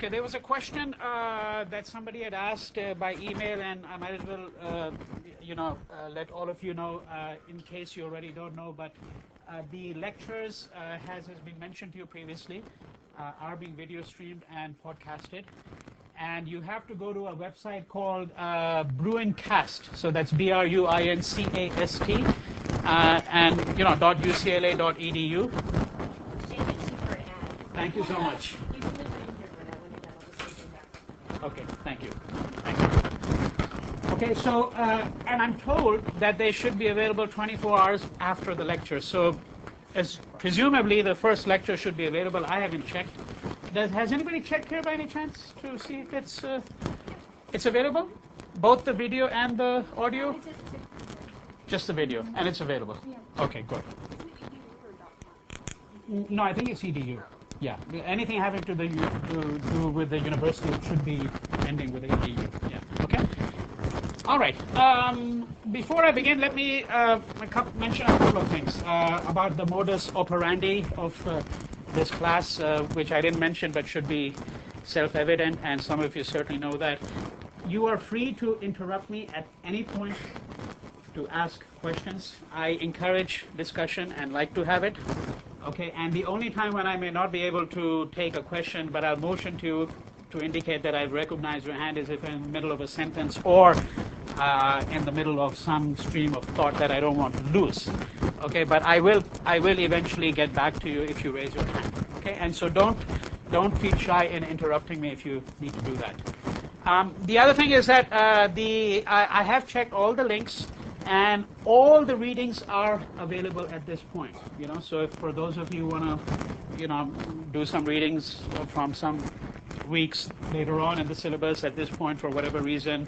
Okay, there was a question that somebody had asked by email, and I might as well, let all of you know in case you already don't know. But the lectures, as has been mentioned to you previously, are being video streamed and podcasted. And you have to go to a website called Bruincast. So that's BRUINCAST, and .ucla.edu. Thank you so much. Okay, thank you. Okay, so, and I'm told that they should be available 24 hours after the lecture. So, presumably the first lecture should be available. I haven't checked. Has anybody checked here by any chance to see if it's available? Both the video and the audio? Just the video, and it's available. Okay, good. No, I think it's EDU. Yeah, anything having to do with the university should be ending with EDU. Yeah. Okay. All right. Before I begin, let me mention a couple of things about the modus operandi of this class, which I didn't mention but should be self-evident, and some of you certainly know that. You are free to interrupt me at any point to ask questions. I encourage discussion and like to have it. Okay, and the only time when I may not be able to take a question, but I'll motion to you to indicate that I recognize your hand is if I'm in the middle of a sentence or in the middle of some stream of thought that I don't want to lose. Okay, but I will eventually get back to you if you raise your hand. Okay, and so don't feel shy in interrupting me if you need to do that. The other thing is that I have checked all the links. And all the readings are available at this point, so if for those of you who want to, do some readings from some weeks later on in the syllabus at this point for whatever reason,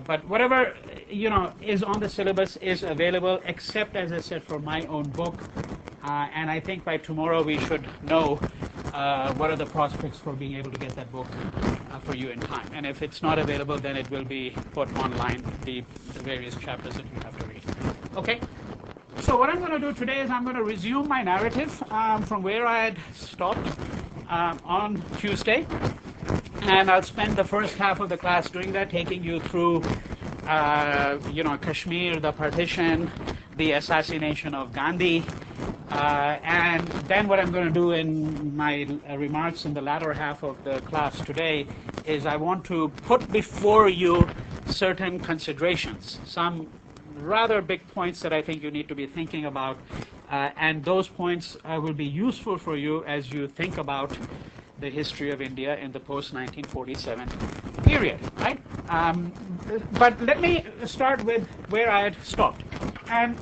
but whatever, is on the syllabus is available, except, as I said, for my own book. And I think by tomorrow we should know what are the prospects for being able to get that book for you in time. And if it's not available, then it will be put online, the various chapters that you have to read. Okay? So what I'm going to do today is I'm going to resume my narrative from where I had stopped on Tuesday. And I'll spend the first half of the class doing that, taking you through, Kashmir, the partition, the assassination of Gandhi. And then what I'm going to do in my remarks in the latter half of the class today is I want to put before you certain considerations, some rather big points that I think you need to be thinking about, and those points will be useful for you as you think about the history of India in the post-1947 period, right? But let me start with where I had stopped. And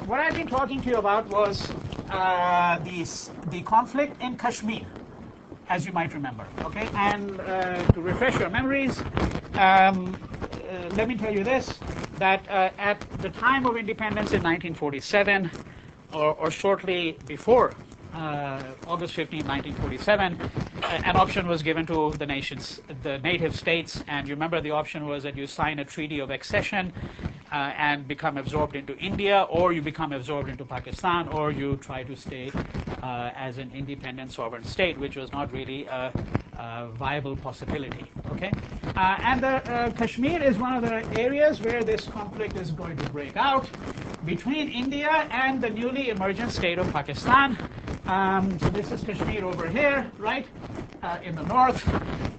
what I've been talking to you about was the conflict in Kashmir, as you might remember, okay? And to refresh your memories, let me tell you this, that at the time of independence in 1947, or shortly before August 15, 1947, an option was given to the native states, and you remember the option was that you sign a treaty of accession and become absorbed into India, or you become absorbed into Pakistan, or you try to stay as an independent sovereign state, which was not really a viable possibility. Okay, and Kashmir is one of the areas where this conflict is going to break out between India and the newly emergent state of Pakistan. So this is Kashmir over here, right, in the north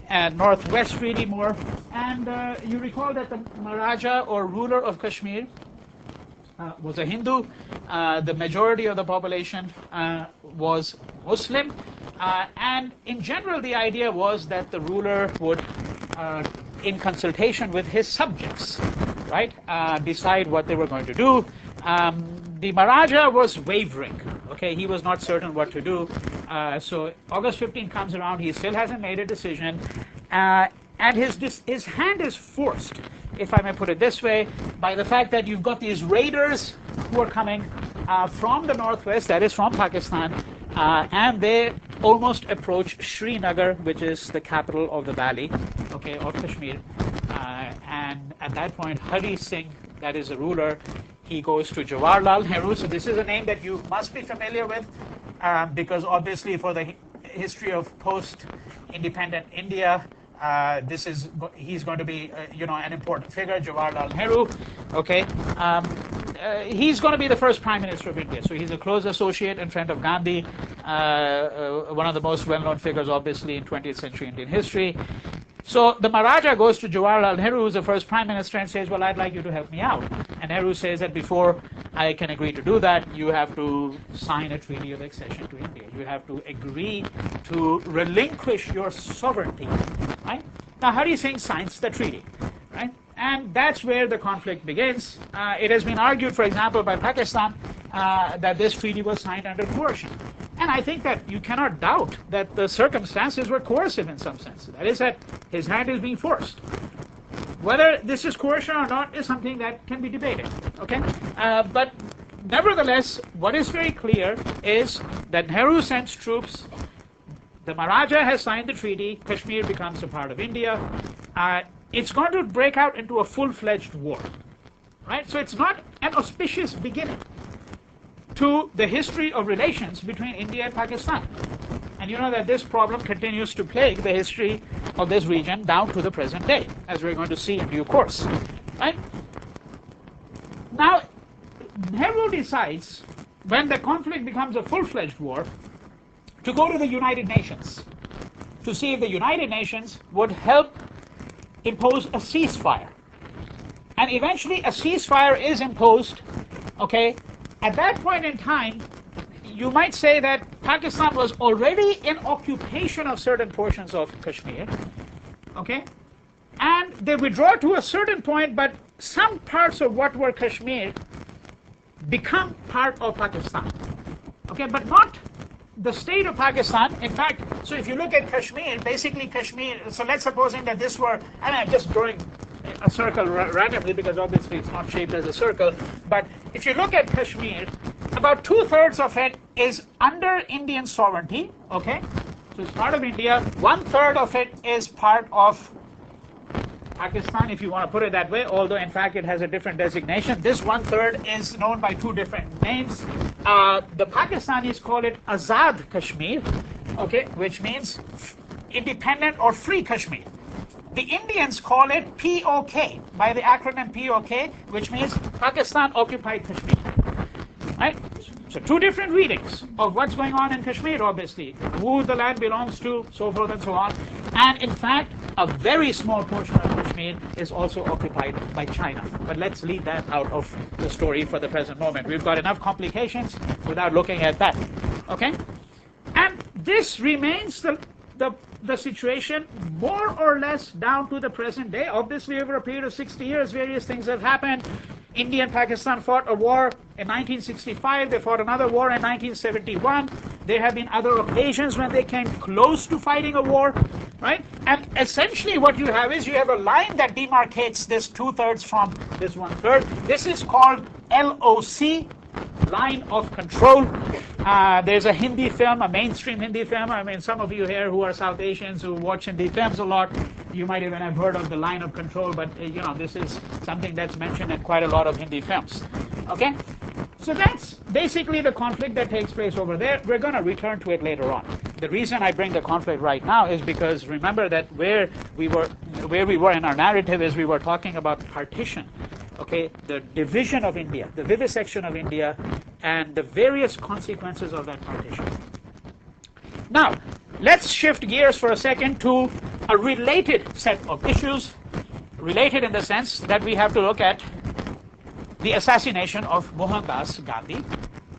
and northwest, really more. And you recall that the Maharaja or ruler of Kashmir was a Hindu. The majority of the population was Muslim. And in general, the idea was that the ruler would, in consultation with his subjects, right, decide what they were going to do. The Maharaja was wavering. Okay, he was not certain what to do. So August 15 comes around. He still hasn't made a decision. And his hand is forced, if I may put it this way, by the fact that you've got these raiders who are coming from the northwest, that is from Pakistan, and they almost approach Srinagar, which is the capital of the valley, okay, of Kashmir. And at that point, Hari Singh, that is the ruler, he goes to Jawaharlal Nehru. So this is a name that you must be familiar with, because obviously for the history of independent India. He's going to be an important figure, Jawaharlal Nehru. Okay, he's going to be the first Prime Minister of India. So he's a close associate and friend of Gandhi, one of the most well-known figures, obviously, in 20th century Indian history. So the Maharaja goes to Jawaharlal Nehru, who's the first Prime Minister, and says, well, I'd like you to help me out. And Nehru says that before I can agree to do that, you have to sign a treaty of accession to India. You have to agree to relinquish your sovereignty. Right? Now, Hari Singh signs the treaty. Right? And that's where the conflict begins. It has been argued, for example, by Pakistan that this treaty was signed under coercion. And I think that you cannot doubt that the circumstances were coercive in some sense. That is, that his hand is being forced. Whether this is coercion or not is something that can be debated. Okay, but nevertheless, what is very clear is that Nehru sends troops. The Maharaja has signed the treaty. Kashmir becomes a part of India. It's going to break out into a full-fledged war. Right? So it's not an auspicious beginning to the history of relations between India and Pakistan. And you know that this problem continues to plague the history of this region down to the present day, as we're going to see in due course. Right? Now, Nehru decides, when the conflict becomes a full-fledged war, to go to the United Nations to see if the United Nations would help impose a ceasefire. And eventually a ceasefire is imposed. Okay, at that point in time, you might say that Pakistan was already in occupation of certain portions of Kashmir. Okay, and they withdraw to a certain point, but some parts of what were Kashmir become part of Pakistan. Okay, but not the state of Pakistan. In fact, so if you look at Kashmir, basically Kashmir, so let's supposing that this were, and I'm just drawing a circle randomly because obviously it's not shaped as a circle, but if you look at Kashmir, about 2/3 of it is under Indian sovereignty. Okay, so it's part of India. 1/3 of it is part of Pakistan, if you want to put it that way, although in fact it has a different designation. This 1/3 is known by two different names. The Pakistanis call it Azad Kashmir, okay, which means independent or free Kashmir. The Indians call it POK, by the acronym POK, which means Pakistan Occupied Kashmir. Right? So two different readings of what's going on in Kashmir, obviously, who the land belongs to, so forth and so on. And in fact, a very small portion of Kashmir is also occupied by China. But let's leave that out of the story for the present moment. We've got enough complications without looking at that. Okay? And this remains the situation more or less down to the present day. Obviously, over a period of 60 years, various things have happened. India and Pakistan fought a war in 1965. They fought another war in 1971. There have been other occasions when they came close to fighting a war, right? And essentially what you have is you have a line that demarcates this 2/3 from this 1/3. This is called LOC, line of control. There's a Hindi film, a mainstream Hindi film. I mean, some of you here who are South Asians who watch Hindi films a lot, you might even have heard of the line of control, but you know, this is something that's mentioned in quite a lot of Hindi films. Okay? So that's basically the conflict that takes place over there. We're going to return to it later on. The reason I bring the conflict right now is because remember that where we were in our narrative is we were talking about partition. Okay, the division of India, the vivisection of India, and the various consequences of that partition. Now, let's shift gears for a second to a related set of issues, related in the sense that we have to look at the assassination of Mohandas Gandhi,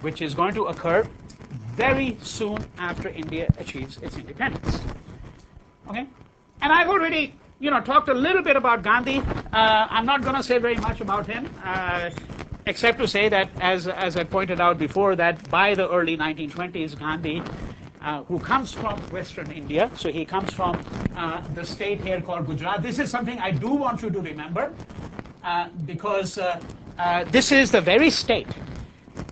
which is going to occur very soon after India achieves its independence. Okay, and I've already talked a little bit about Gandhi. I'm not going to say very much about him, except to say that, as I pointed out before, that by the early 1920s, Gandhi, who comes from Western India, so he comes from the state here called Gujarat. This is something I do want you to remember, because this is the very state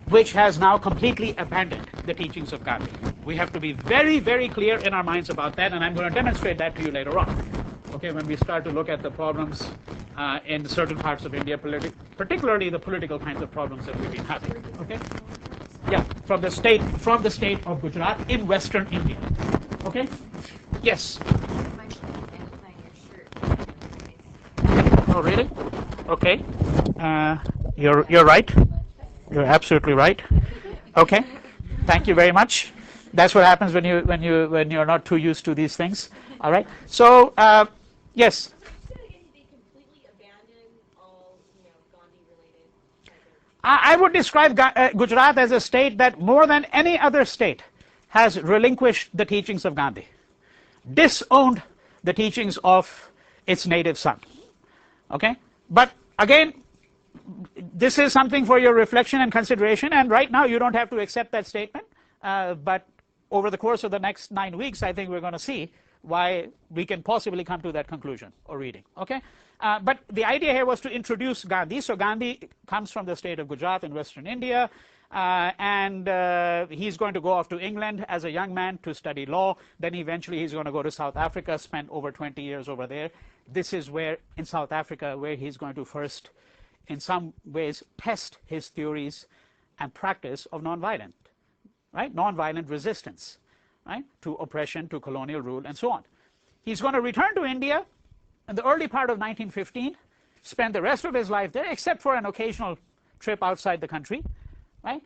which has now completely abandoned the teachings of Gandhi. We have to be very, very clear in our minds about that, and I'm going to demonstrate that to you later on. Okay, when we start to look at the problems in certain parts of India, particularly the political kinds of problems that we've been having. Okay, yeah, from the state of Gujarat in Western India. Okay? Yes? Oh, really? Okay. You're right. You're absolutely right. Okay. Thank you very much. That's what happens when you're not too used to these things. All right. So yes. I would describe Gujarat as a state that more than any other state has relinquished the teachings of Gandhi, disowned the teachings of its native son. Okay? But again, this is something for your reflection and consideration, and right now you don't have to accept that statement, but over the course of the next 9 weeks, I think we're going to see why we can possibly come to that conclusion or reading. Okay? But the idea here was to introduce Gandhi. So Gandhi comes from the state of Gujarat in western India, and he's going to go off to England as a young man to study law. Then eventually he's going to go to South Africa, spend over 20 years over there. This is where, in South Africa, where he's going to first, in some ways, test his theories and practice of nonviolent, right? Nonviolent resistance, right? To oppression, to colonial rule, and so on. He's going to return to India in the early part of 1915, spend the rest of his life there, except for an occasional trip outside the country, right?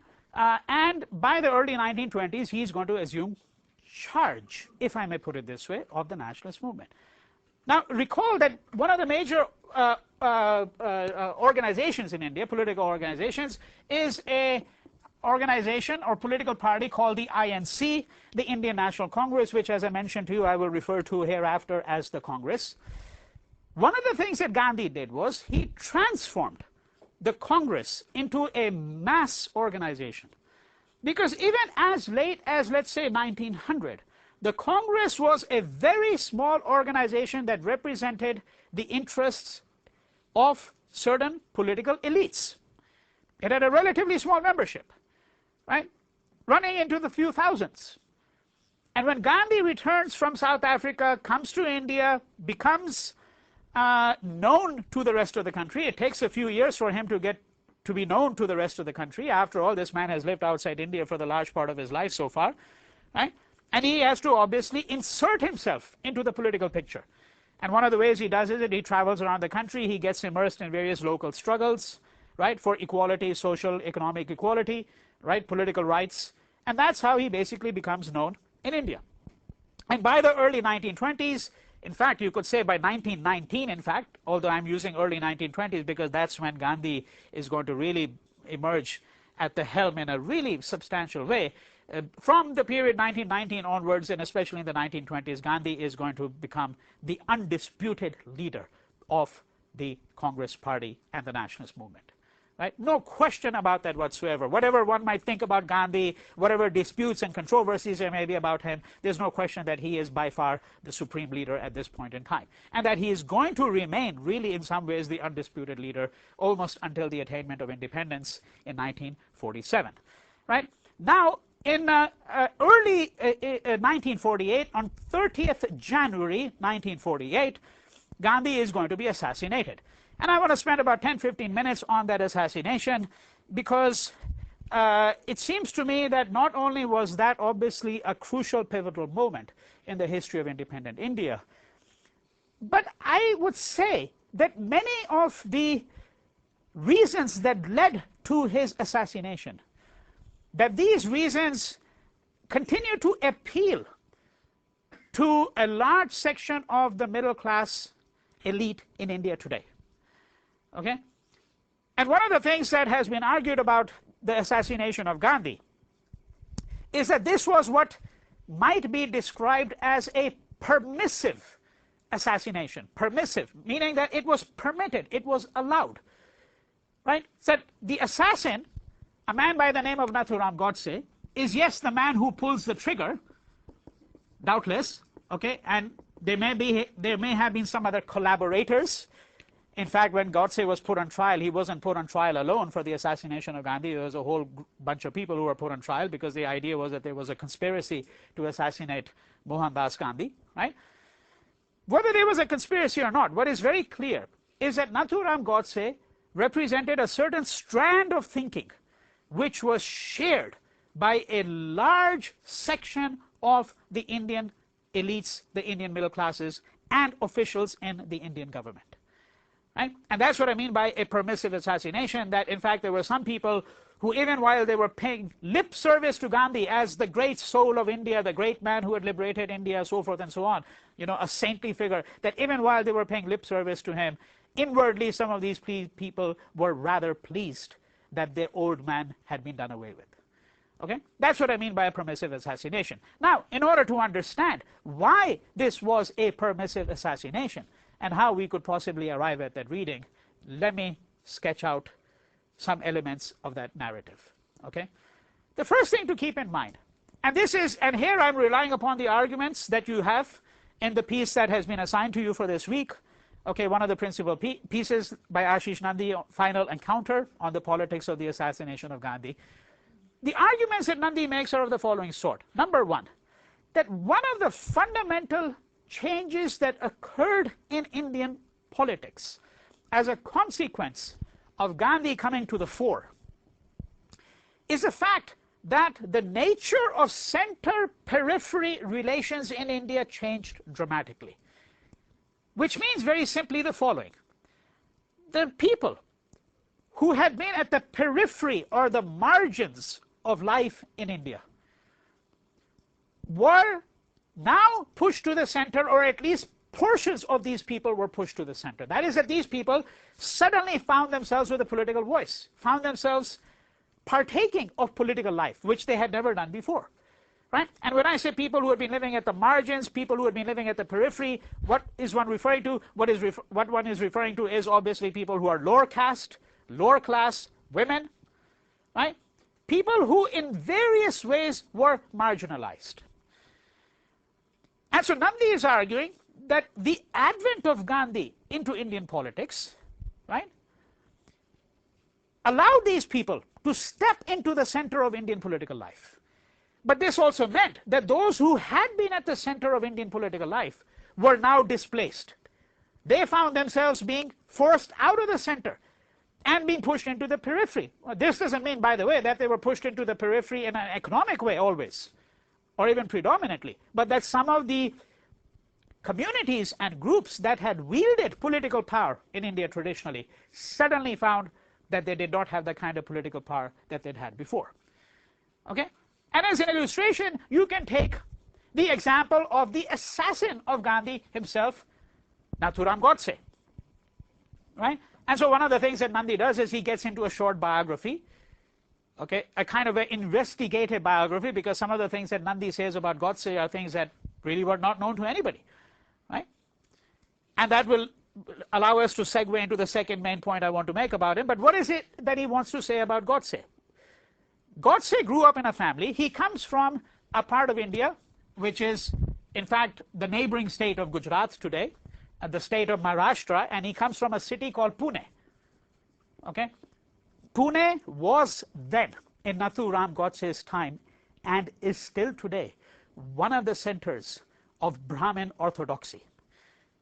And by the early 1920s, he's going to assume charge, if I may put it this way, of the nationalist movement. Now, recall that one of the major organizations in India, political organizations, is a organization or political party called the INC, the Indian National Congress, which, as I mentioned to you, I will refer to hereafter as the Congress. One of the things that Gandhi did was he transformed the Congress into a mass organization. Because even as late as, let's say, 1900, the Congress was a very small organization that represented the interests of certain political elites. It had a relatively small membership, right? Running into the few thousands. And when Gandhi returns from South Africa, comes to India, becomes known to the rest of the country. It takes a few years for him to get to be known to the rest of the country. After all, this man has lived outside India for the large part of his life so far, right? And he has to obviously insert himself into the political picture. And one of the ways he does is that he travels around the country. He gets immersed in various local struggles, right, for equality, social, economic equality, right, political rights. And that's how he basically becomes known in India. And by the early 1920s, in fact, you could say by 1919, in fact, although I'm using early 1920s because that's when Gandhi is going to really emerge at the helm in a really substantial way. From the period 1919 onwards, and especially in the 1920s, Gandhi is going to become the undisputed leader of the Congress Party and the nationalist movement. Right? No question about that whatsoever. Whatever one might think about Gandhi, whatever disputes and controversies there may be about him, there's no question that he is by far the supreme leader at this point in time. And that he is going to remain, really, in some ways, the undisputed leader almost until the attainment of independence in 1947. Right? Now, in early 1948, on 30th January 1948, Gandhi is going to be assassinated. And I want to spend about 10-15 minutes on that assassination because it seems to me that not only was that obviously a crucial, pivotal moment in the history of independent India, but I would say that many of the reasons that led to his assassination, that these reasons continue to appeal to a large section of the middle class elite in India today. Okay? And one of the things that has been argued about the assassination of Gandhi is that this was what might be described as a permissive assassination. Permissive, meaning that it was permitted, it was allowed. Right? So the assassin, a man by the name of Nathuram Godse, is yes the man who pulls the trigger, doubtless, okay, and there may have been some other collaborators. In fact, when Godse was put on trial, he wasn't put on trial alone for the assassination of Gandhi. There was a whole bunch of people who were put on trial because the idea was that there was a conspiracy to assassinate Mohandas Gandhi, right? Whether there was a conspiracy or not, what is very clear is that Nathuram Godse represented a certain strand of thinking which was shared by a large section of the Indian elites, the Indian middle classes, and officials in the Indian government. Right? And that's what I mean by a permissive assassination, that in fact there were some people who, even while they were paying lip service to Gandhi as the great soul of India, the great man who had liberated India, so forth and so on, you know, a saintly figure, that even while they were paying lip service to him, inwardly some of these people were rather pleased that their old man had been done away with. Okay? That's what I mean by a permissive assassination. Now, in order to understand why this was a permissive assassination and how we could possibly arrive at that reading, let me sketch out some elements of that narrative. Okay? The first thing to keep in mind, and this is, and here I'm relying upon the arguments that you have in the piece that has been assigned to you for this week. Okay, one of the principal pieces by Ashis Nandy, Final Encounter on the Politics of the Assassination of Gandhi. The arguments that Nandy makes are of the following sort. Number one, that one of the fundamental changes that occurred in Indian politics as a consequence of Gandhi coming to the fore is the fact that the nature of center-periphery relations in India changed dramatically. Which means very simply the following. The people who had been at the periphery or the margins of life in India were now pushed to the center, or at least portions of these people were pushed to the center. That is, that these people suddenly found themselves with a political voice, found themselves partaking of political life, which they had never done before. Right? And when I say people who had been living at the margins, people who had been living at the periphery, what is one referring to? What one is referring to is obviously people who are lower caste, lower class, women, right? People who in various ways were marginalized. And so Nandy is arguing that the advent of Gandhi into Indian politics, right, allowed these people to step into the center of Indian political life. But this also meant that those who had been at the center of Indian political life were now displaced. They found themselves being forced out of the center and being pushed into the periphery. Well, this doesn't mean, by the way, that they were pushed into the periphery in an economic way always, or even predominantly, but that some of the communities and groups that had wielded political power in India traditionally suddenly found that they did not have the kind of political power that they'd had before. Okay? And as an illustration, you can take the example of the assassin of Gandhi himself, Nathuram Godse. Right? And so one of the things that Nandy does is he gets into a short biography, okay, a kind of an investigative biography, because some of the things that Nandy says about Godse are things that really were not known to anybody. Right? And that will allow us to segue into the second main point I want to make about him. But what is it that he wants to say about Godse? Godse grew up in a family. He comes from a part of India which is, in fact, the neighboring state of Gujarat today, the state of Maharashtra, and he comes from a city called Pune. Okay? Pune was then, in Nathuram Godse's time, and is still today, one of the centers of Brahmin orthodoxy,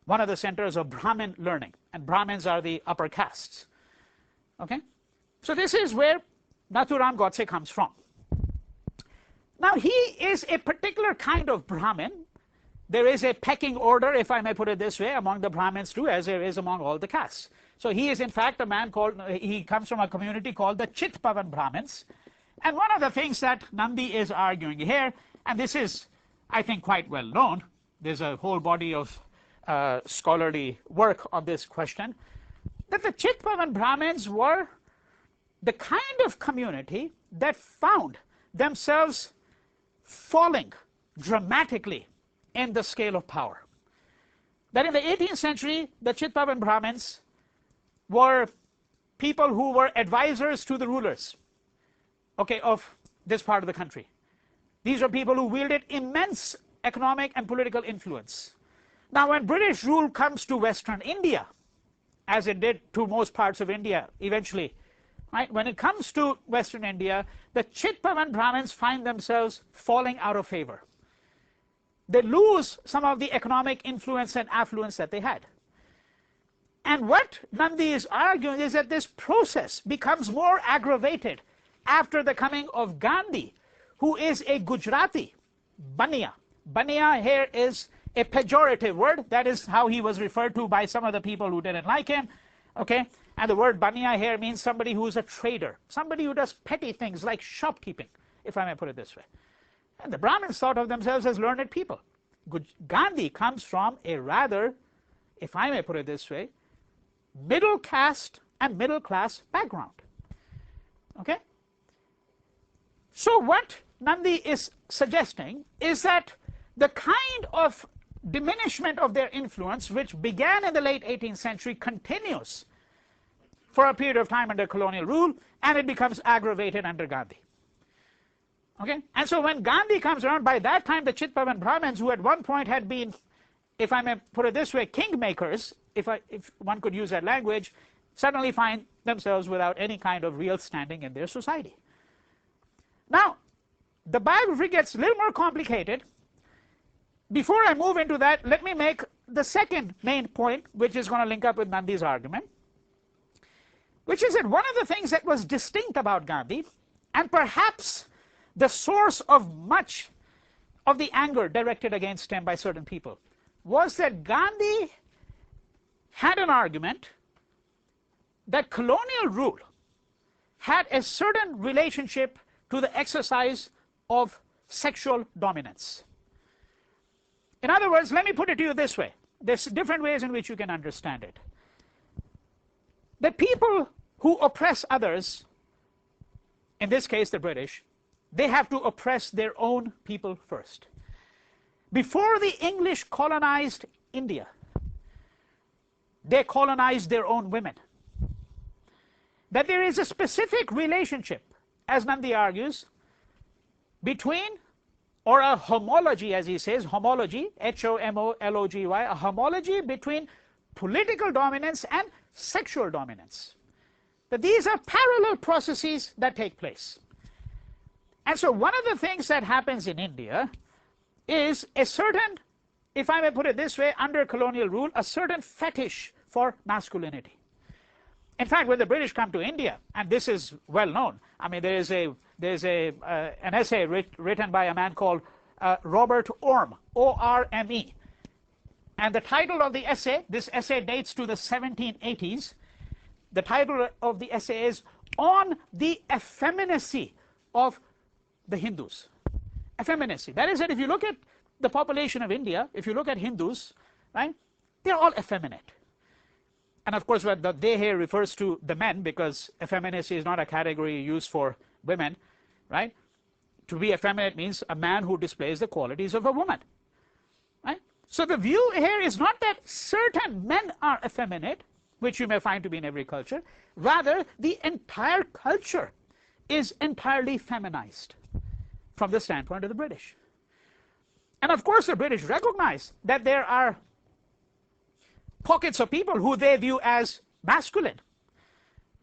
one of the centers of Brahmin learning, and Brahmins are the upper castes. Okay? So this is where Nathuram Godse comes from. Now he is a particular kind of Brahmin. There is a pecking order, if I may put it this way, among the Brahmins too, as there is among all the castes. So he is in fact a man called, he comes from a community called the Chitpavan Brahmins. And one of the things that Nandy is arguing here, and this is, I think, quite well known, there's a whole body of scholarly work on this question, that the Chitpavan Brahmins were the kind of community that found themselves falling dramatically in the scale of power. That in the 18th century, the Chitpavan Brahmins were people who were advisors to the rulers, okay, of this part of the country. These are people who wielded immense economic and political influence. Now, when British rule comes to Western India, as it did to most parts of India eventually, right, when it comes to Western India, the Chitpavan Brahmins find themselves falling out of favor. They lose some of the economic influence and affluence that they had. And what Nandy is arguing is that this process becomes more aggravated after the coming of Gandhi, who is a Gujarati, Baniya. Baniya here is a pejorative word. That is how he was referred to by some of the people who didn't like him. Okay? And the word Baniya here means somebody who is a trader, somebody who does petty things like shopkeeping, if I may put it this way. And the Brahmins thought of themselves as learned people. Gandhi comes from a rather, if I may put it this way, middle caste and middle class background. Okay? So what Nandi is suggesting is that the kind of diminishment of their influence which began in the late 18th century continues for a period of time under colonial rule, and it becomes aggravated under Gandhi. Okay? And so when Gandhi comes around, by that time the Chitpavan Brahmins, who at one point had been, if I may put it this way, kingmakers, if one could use that language, suddenly find themselves without any kind of real standing in their society. Now, the biography gets a little more complicated. Before I move into that, let me make the second main point, which is going to link up with Nandi's argument, which is that one of the things that was distinct about Gandhi, and perhaps the source of much of the anger directed against him by certain people, was that Gandhi had an argument that colonial rule had a certain relationship to the exercise of sexual dominance. In other words, let me put it to you this way. There's different ways in which you can understand it. The people who oppress others, in this case the British, they have to oppress their own people first. Before the English colonized India, they colonized their own women. That there is a specific relationship, as Nandi argues, between, or a homology, as he says, homology, H-O-M-O-L-O-G-Y, a homology between political dominance and sexual dominance. That these are parallel processes that take place. And so one of the things that happens in India is a certain, if I may put it this way, under colonial rule, a certain fetish for masculinity. In fact, when the British come to India, and this is well known, I mean, there's an essay written by a man called Robert Orme, O-R-M-E. And the title of the essay, this essay dates to the 1780s. The title of the essay is On the Effeminacy of the Hindus. Effeminacy. That is that if you look at the population of India, if you look at Hindus, right, they're all effeminate. And of course, what the they here refers to the men, because effeminacy is not a category used for women, right? To be effeminate means a man who displays the qualities of a woman, right? So the view here is not that certain men are effeminate, which you may find to be in every culture. Rather, the entire culture is entirely feminized from the standpoint of the British. And of course, the British recognize that there are pockets of people who they view as masculine.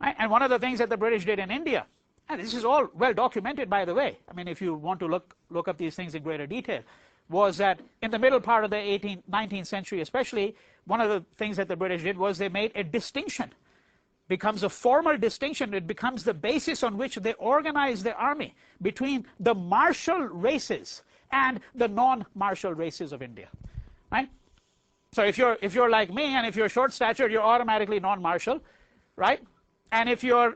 Right? And one of the things that the British did in India, and this is all well documented, by the way, I mean, if you want to look up these things in greater detail, was that in the middle part of the 19th century especially, one of the things that the British did was they made a distinction, becomes a formal distinction. It becomes the basis on which they organize the army between the martial races and the non-martial races of India, right? So if you're like me, and if you're short statured, you're automatically non-martial, right? And if you're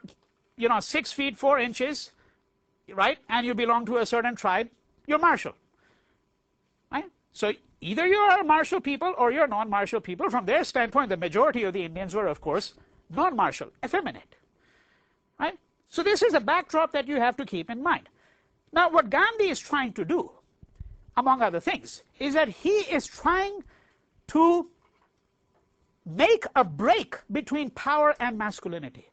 6 feet 4 inches, right, and you belong to a certain tribe, you're martial, right? So either you are martial people or you're non-martial people. From their standpoint, the majority of the Indians were, of course, non-martial, effeminate, right? So this is a backdrop that you have to keep in mind. Now, what Gandhi is trying to do, among other things, is that he is trying to make a break between power and masculinity.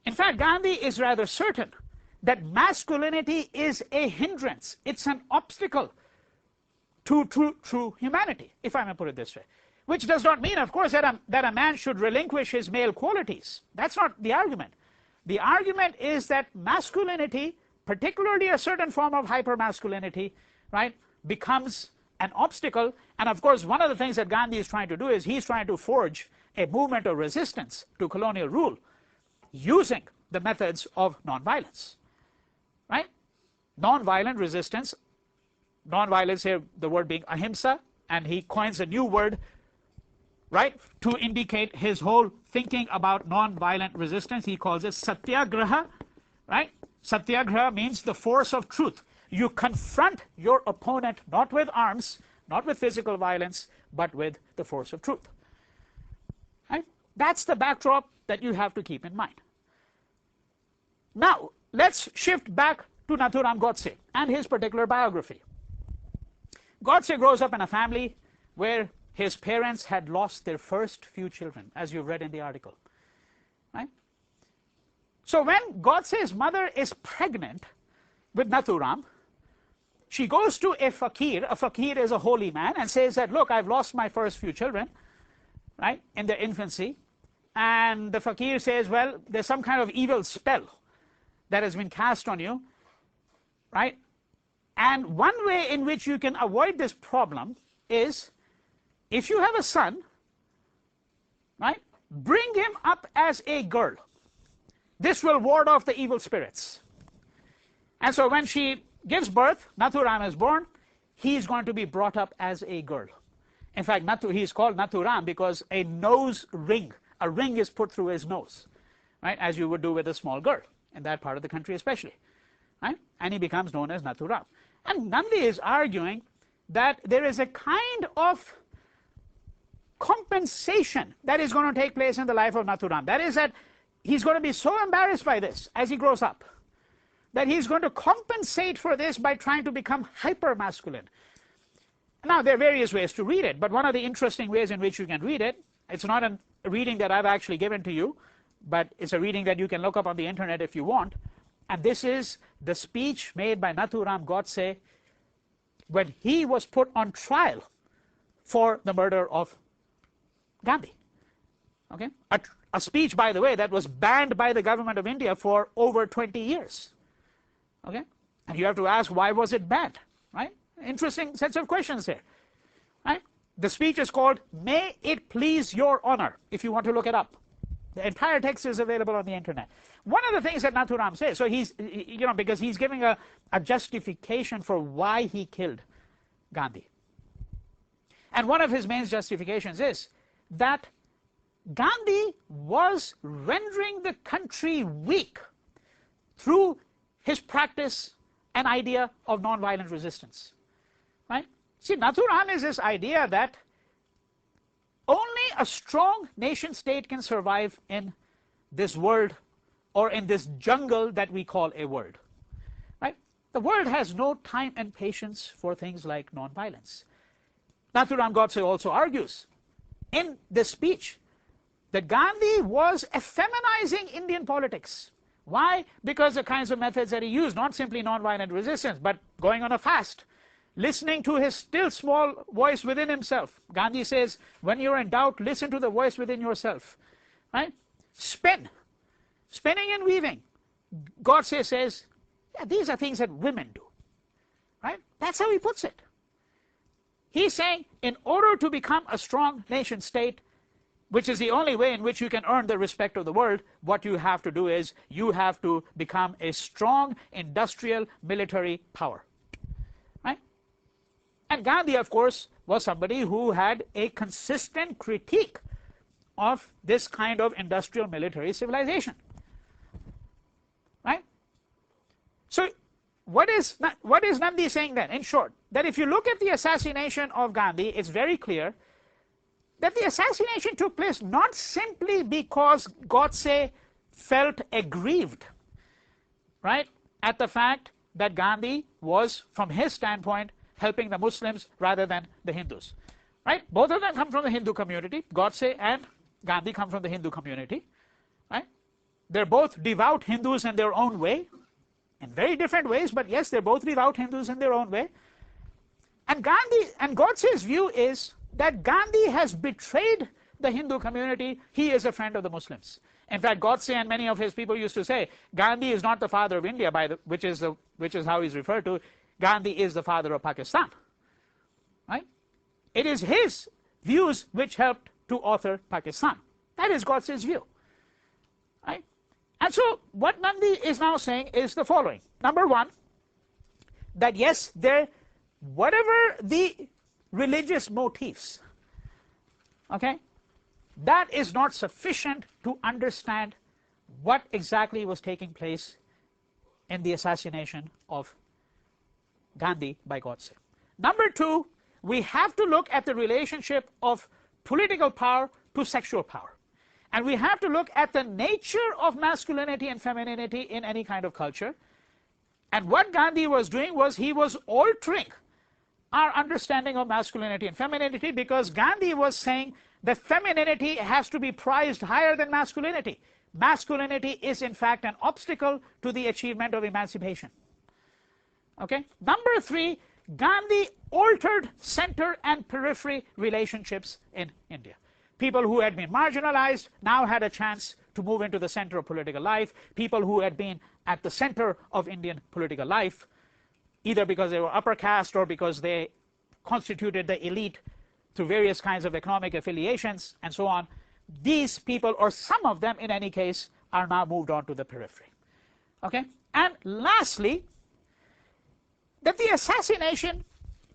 In fact, Gandhi is rather certain that masculinity is a hindrance. It's an obstacle to true humanity, if I may put it this way. Which does not mean, of course, that a man should relinquish his male qualities. That's not the argument. The argument is that masculinity, particularly a certain form of hypermasculinity, right, becomes an obstacle. And of course, one of the things that Gandhi is trying to do is he's trying to forge a movement of resistance to colonial rule using the methods of nonviolence, right? Nonviolent resistance non-violence here, the word being ahimsa, and he coins a new word, right, to indicate his whole thinking about non-violent resistance. He calls it satyagraha, right? Satyagraha means the force of truth. You confront your opponent not with arms, not with physical violence, but with the force of truth. Right? That's the backdrop that you have to keep in mind. Now, let's shift back to Nathuram Godse and his particular biography. Godse grows up in a family where his parents had lost their first few children, as you've read in the article. Right? So when Godse's mother is pregnant with Nathuram, she goes to a fakir. A fakir is a holy man, and says that, look, I've lost my first few children, right, in their infancy. And the fakir says, well, there's some kind of evil spell that has been cast on you, right? And one way in which you can avoid this problem is, if you have a son, right, bring him up as a girl. This will ward off the evil spirits. And so when she gives birth, Nathuram is born, he's going to be brought up as a girl. In fact, he's called Nathuram because a nose ring, a ring is put through his nose, right, as you would do with a small girl, in that part of the country especially. Right? And he becomes known as Nathuram. And Nandi is arguing that there is a kind of compensation that is going to take place in the life of Nathuram. That is, that he's going to be so embarrassed by this as he grows up that he's going to compensate for this by trying to become hyper-masculine. Now, there are various ways to read it, but one of the interesting ways in which you can read it, it's not a reading that I've actually given to you, but it's a reading that you can look up on the internet if you want. And this is the speech made by Nathuram Godse when he was put on trial for the murder of Gandhi. Okay? A speech, by the way, that was banned by the government of India for over 20 years. Okay? And you have to ask, why was it banned? Right? Interesting sets of questions here. Right? The speech is called "May It Please Your Honor," if you want to look it up. The entire text is available on the internet. One of the things that Nathuram says, so he's, you know, because he's giving a justification for why he killed Gandhi. And one of his main justifications is that Gandhi was rendering the country weak through his practice and idea of nonviolent resistance. Right? See, Nathuram is this idea that only a strong nation state can survive in this world, or in this jungle that we call a world. Right? The world has no time and patience for things like nonviolence. Nathuram Godse also argues in this speech that Gandhi was effeminizing Indian politics. Why? Because the kinds of methods that he used, not simply nonviolent resistance, but going on a fast, listening to his still small voice within himself. Gandhi says, when you're in doubt, listen to the voice within yourself. Right? Spinning and weaving. Godse says, yeah, these are things that women do. Right? That's how he puts it. He's saying, in order to become a strong nation state, which is the only way in which you can earn the respect of the world, what you have to do is you have to become a strong industrial military power. Right? And Gandhi, of course, was somebody who had a consistent critique of this kind of industrial military civilization. Right? So what is Nandi saying then? In short, that if you look at the assassination of Gandhi, it's very clear that the assassination took place not simply because Godse felt aggrieved, right, at the fact that Gandhi was, from his standpoint, helping the Muslims rather than the Hindus. Right? Both of them come from the Hindu community. Godse and Gandhi come from the Hindu community. Right? They're both devout Hindus in their own way, in very different ways, but yes, they're both devout Hindus in their own way. And Godse's view is that Gandhi has betrayed the Hindu community. He is a friend of the Muslims. In fact, Godse and many of his people used to say, Gandhi is not the father of India, which is how he's referred to. Gandhi is the father of Pakistan. Right? It is his views which helped to author Pakistan. That is Godse's view. Right? And so what Nandi is now saying is the following. Number one, that yes, there whatever the religious motifs, okay, that is not sufficient to understand what exactly was taking place in the assassination of Gandhi by Godse. Number two, we have to look at the relationship of political power to sexual power. And we have to look at the nature of masculinity and femininity in any kind of culture. And what Gandhi was doing was he was altering our understanding of masculinity and femininity, because Gandhi was saying that femininity has to be prized higher than masculinity. Masculinity is in fact an obstacle to the achievement of emancipation. Okay? Number three, Gandhi altered center and periphery relationships in India. People who had been marginalized now had a chance to move into the center of political life. People who had been at the center of Indian political life, either because they were upper caste or because they constituted the elite through various kinds of economic affiliations and so on, these people, or some of them in any case, are now moved on to the periphery. Okay? And lastly, that the assassination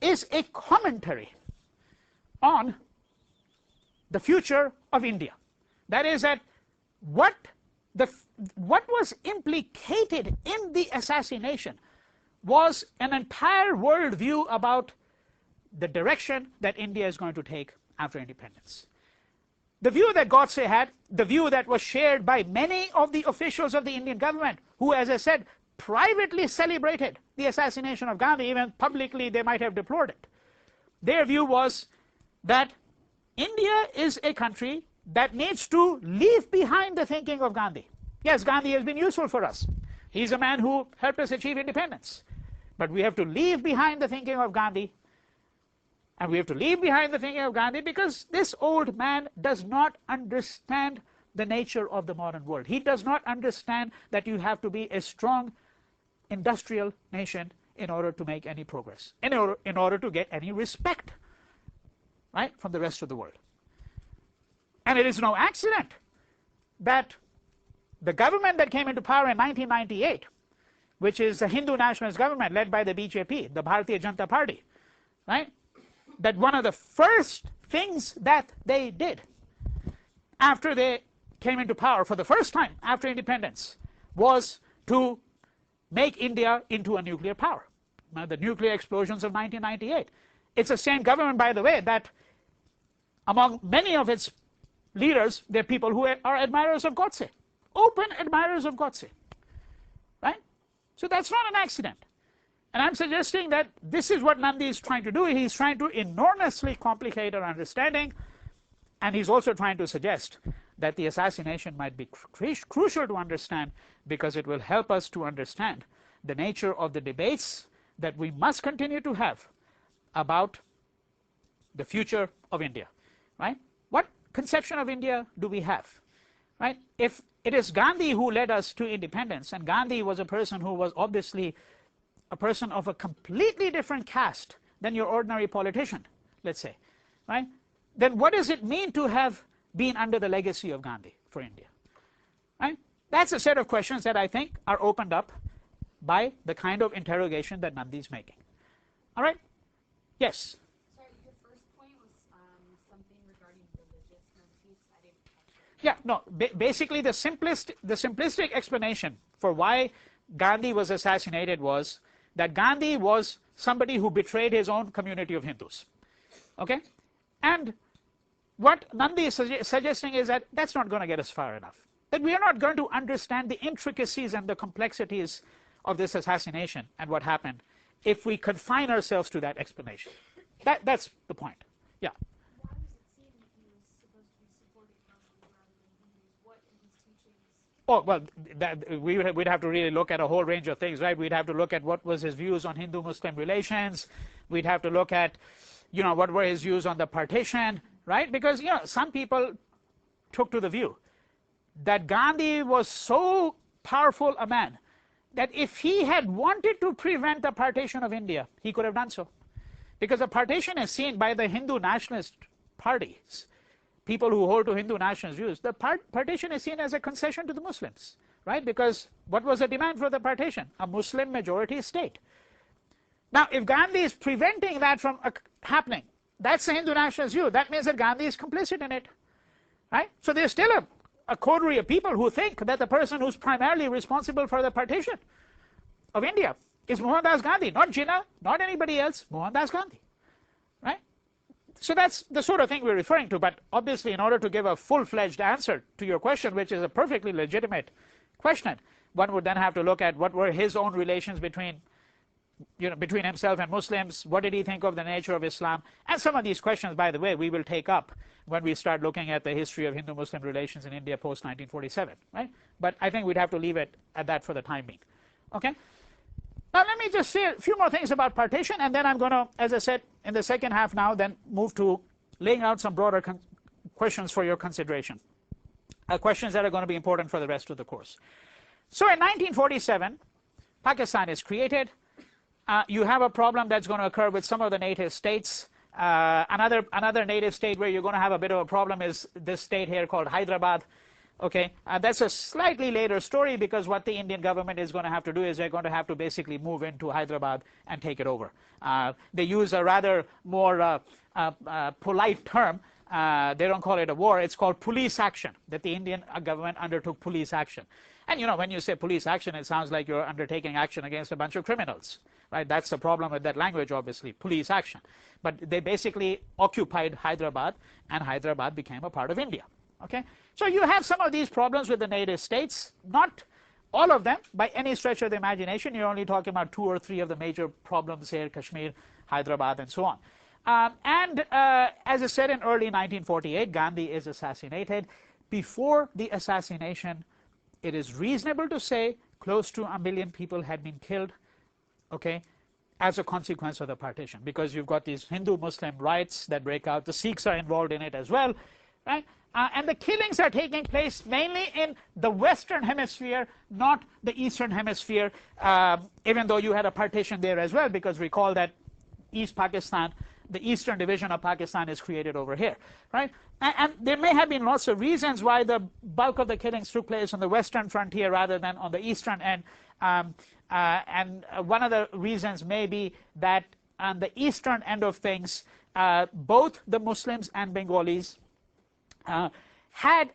is a commentary on the future of India. That is, that what was implicated in the assassination was an entire worldview about the direction that India is going to take after independence. The view that Godse had, the view that was shared by many of the officials of the Indian government, who, as I said, privately celebrated the assassination of Gandhi, even publicly they might have deplored it. Their view was that India is a country that needs to leave behind the thinking of Gandhi. Yes, Gandhi has been useful for us. He's a man who helped us achieve independence. But we have to leave behind the thinking of Gandhi. And we have to leave behind the thinking of Gandhi because this old man does not understand the nature of the modern world. He does not understand that you have to be a strong industrial nation in order to make any progress, in order to get any respect, right, from the rest of the world. And it is no accident that the government that came into power in 1998, which is the Hindu nationalist government led by the BJP, the Bharatiya Janata Party, right, that one of the first things that they did after they came into power for the first time after independence was to make India into a nuclear power. Now, the nuclear explosions of 1998. It's the same government, by the way, that among many of its leaders, there are people who are admirers of Godse, open admirers of Godse, right? So that's not an accident. And I'm suggesting that this is what Nandi is trying to do. He's trying to enormously complicate our understanding, and he's also trying to suggest that the assassination might be crucial to understand, because it will help us to understand the nature of the debates that we must continue to have about the future of India, right? What conception of India do we have, right? If it is Gandhi who led us to independence, and Gandhi was a person who was obviously a person of a completely different caste than your ordinary politician, let's say, right? Then what does it mean to have been under the legacy of Gandhi for India, right? That's a set of questions that I think are opened up by the kind of interrogation that Nandi is making. All right? Yes? Sorry, your first point was something regarding religious motifs. I didn't catch it. Yeah, no, basically the simplistic explanation for why Gandhi was assassinated was that Gandhi was somebody who betrayed his own community of Hindus. Okay? And what Nandi is suggesting is that that's not going to get us far enough. That we are not going to understand the intricacies and the complexities of this assassination and what happened if we confine ourselves to that explanation. That's the point. Yeah. Why does it seem that he was supposed to be supporting Gandhi rather than Hindus? What in his teachings? Oh, well, we'd have to really look at a whole range of things, right? We'd have to look at what was his views on Hindu-Muslim relations. We'd have to look at, you know, what were his views on the partition, right? Because, you know, some people took to the view that Gandhi was so powerful a man that if he had wanted to prevent the partition of India, he could have done so. Because the partition is seen by the Hindu nationalist parties, people who hold to Hindu nationalist views, the partition is seen as a concession to the Muslims, right? Because what was the demand for the partition? A Muslim majority state. Now, if Gandhi is preventing that from happening, that's the Hindu nationalist view. That means that Gandhi is complicit in it, right? So there's still a coterie of people who think that the person who's primarily responsible for the partition of India is Mohandas Gandhi, not Jinnah, not anybody else, Mohandas Gandhi, right? So that's the sort of thing we're referring to. But obviously, in order to give a full-fledged answer to your question, which is a perfectly legitimate question, one would then have to look at what were his own relations between himself and Muslims. What did he think of the nature of Islam? And some of these questions, by the way, we will take up when we start looking at the history of Hindu-Muslim relations in India post-1947, right? But I think we'd have to leave it at that for the time being, okay? Now, let me just say a few more things about partition, and then I'm going to, as I said, in the second half now, then move to laying out some broader questions for your consideration, questions that are going to be important for the rest of the course. So in 1947, Pakistan is created. You have a problem that's going to occur with some of the native states. Another native state where you're going to have a bit of a problem is this state here called Hyderabad. Okay, that's a slightly later story, because what the Indian government is going to have to do is they're going to have to basically move into Hyderabad and take it over. They use a rather more polite term. They don't call it a war. It's called police action, that the Indian government undertook police action. And when you say police action, it sounds like you're undertaking action against a bunch of criminals, right? That's the problem with that language, obviously, police action. But they basically occupied Hyderabad, and Hyderabad became a part of India. Okay, so you have some of these problems with the native states, not all of them by any stretch of the imagination. You're only talking about 2 or 3 of the major problems here: Kashmir, Hyderabad, and so on. As I said, in early 1948, Gandhi is assassinated. Before the assassination, it is reasonable to say close to 1 million people had been killed, okay, as a consequence of the partition, because you've got these Hindu-Muslim riots that break out. The Sikhs are involved in it as well, right? And the killings are taking place mainly in the Western Hemisphere, not the Eastern Hemisphere, even though you had a partition there as well, because recall that East Pakistan, the Eastern division of Pakistan, is created over here, right? And there may have been lots of reasons why the bulk of the killings took place on the Western frontier rather than on the Eastern end. And one of the reasons may be that on the Eastern end of things, both the Muslims and Bengalis had,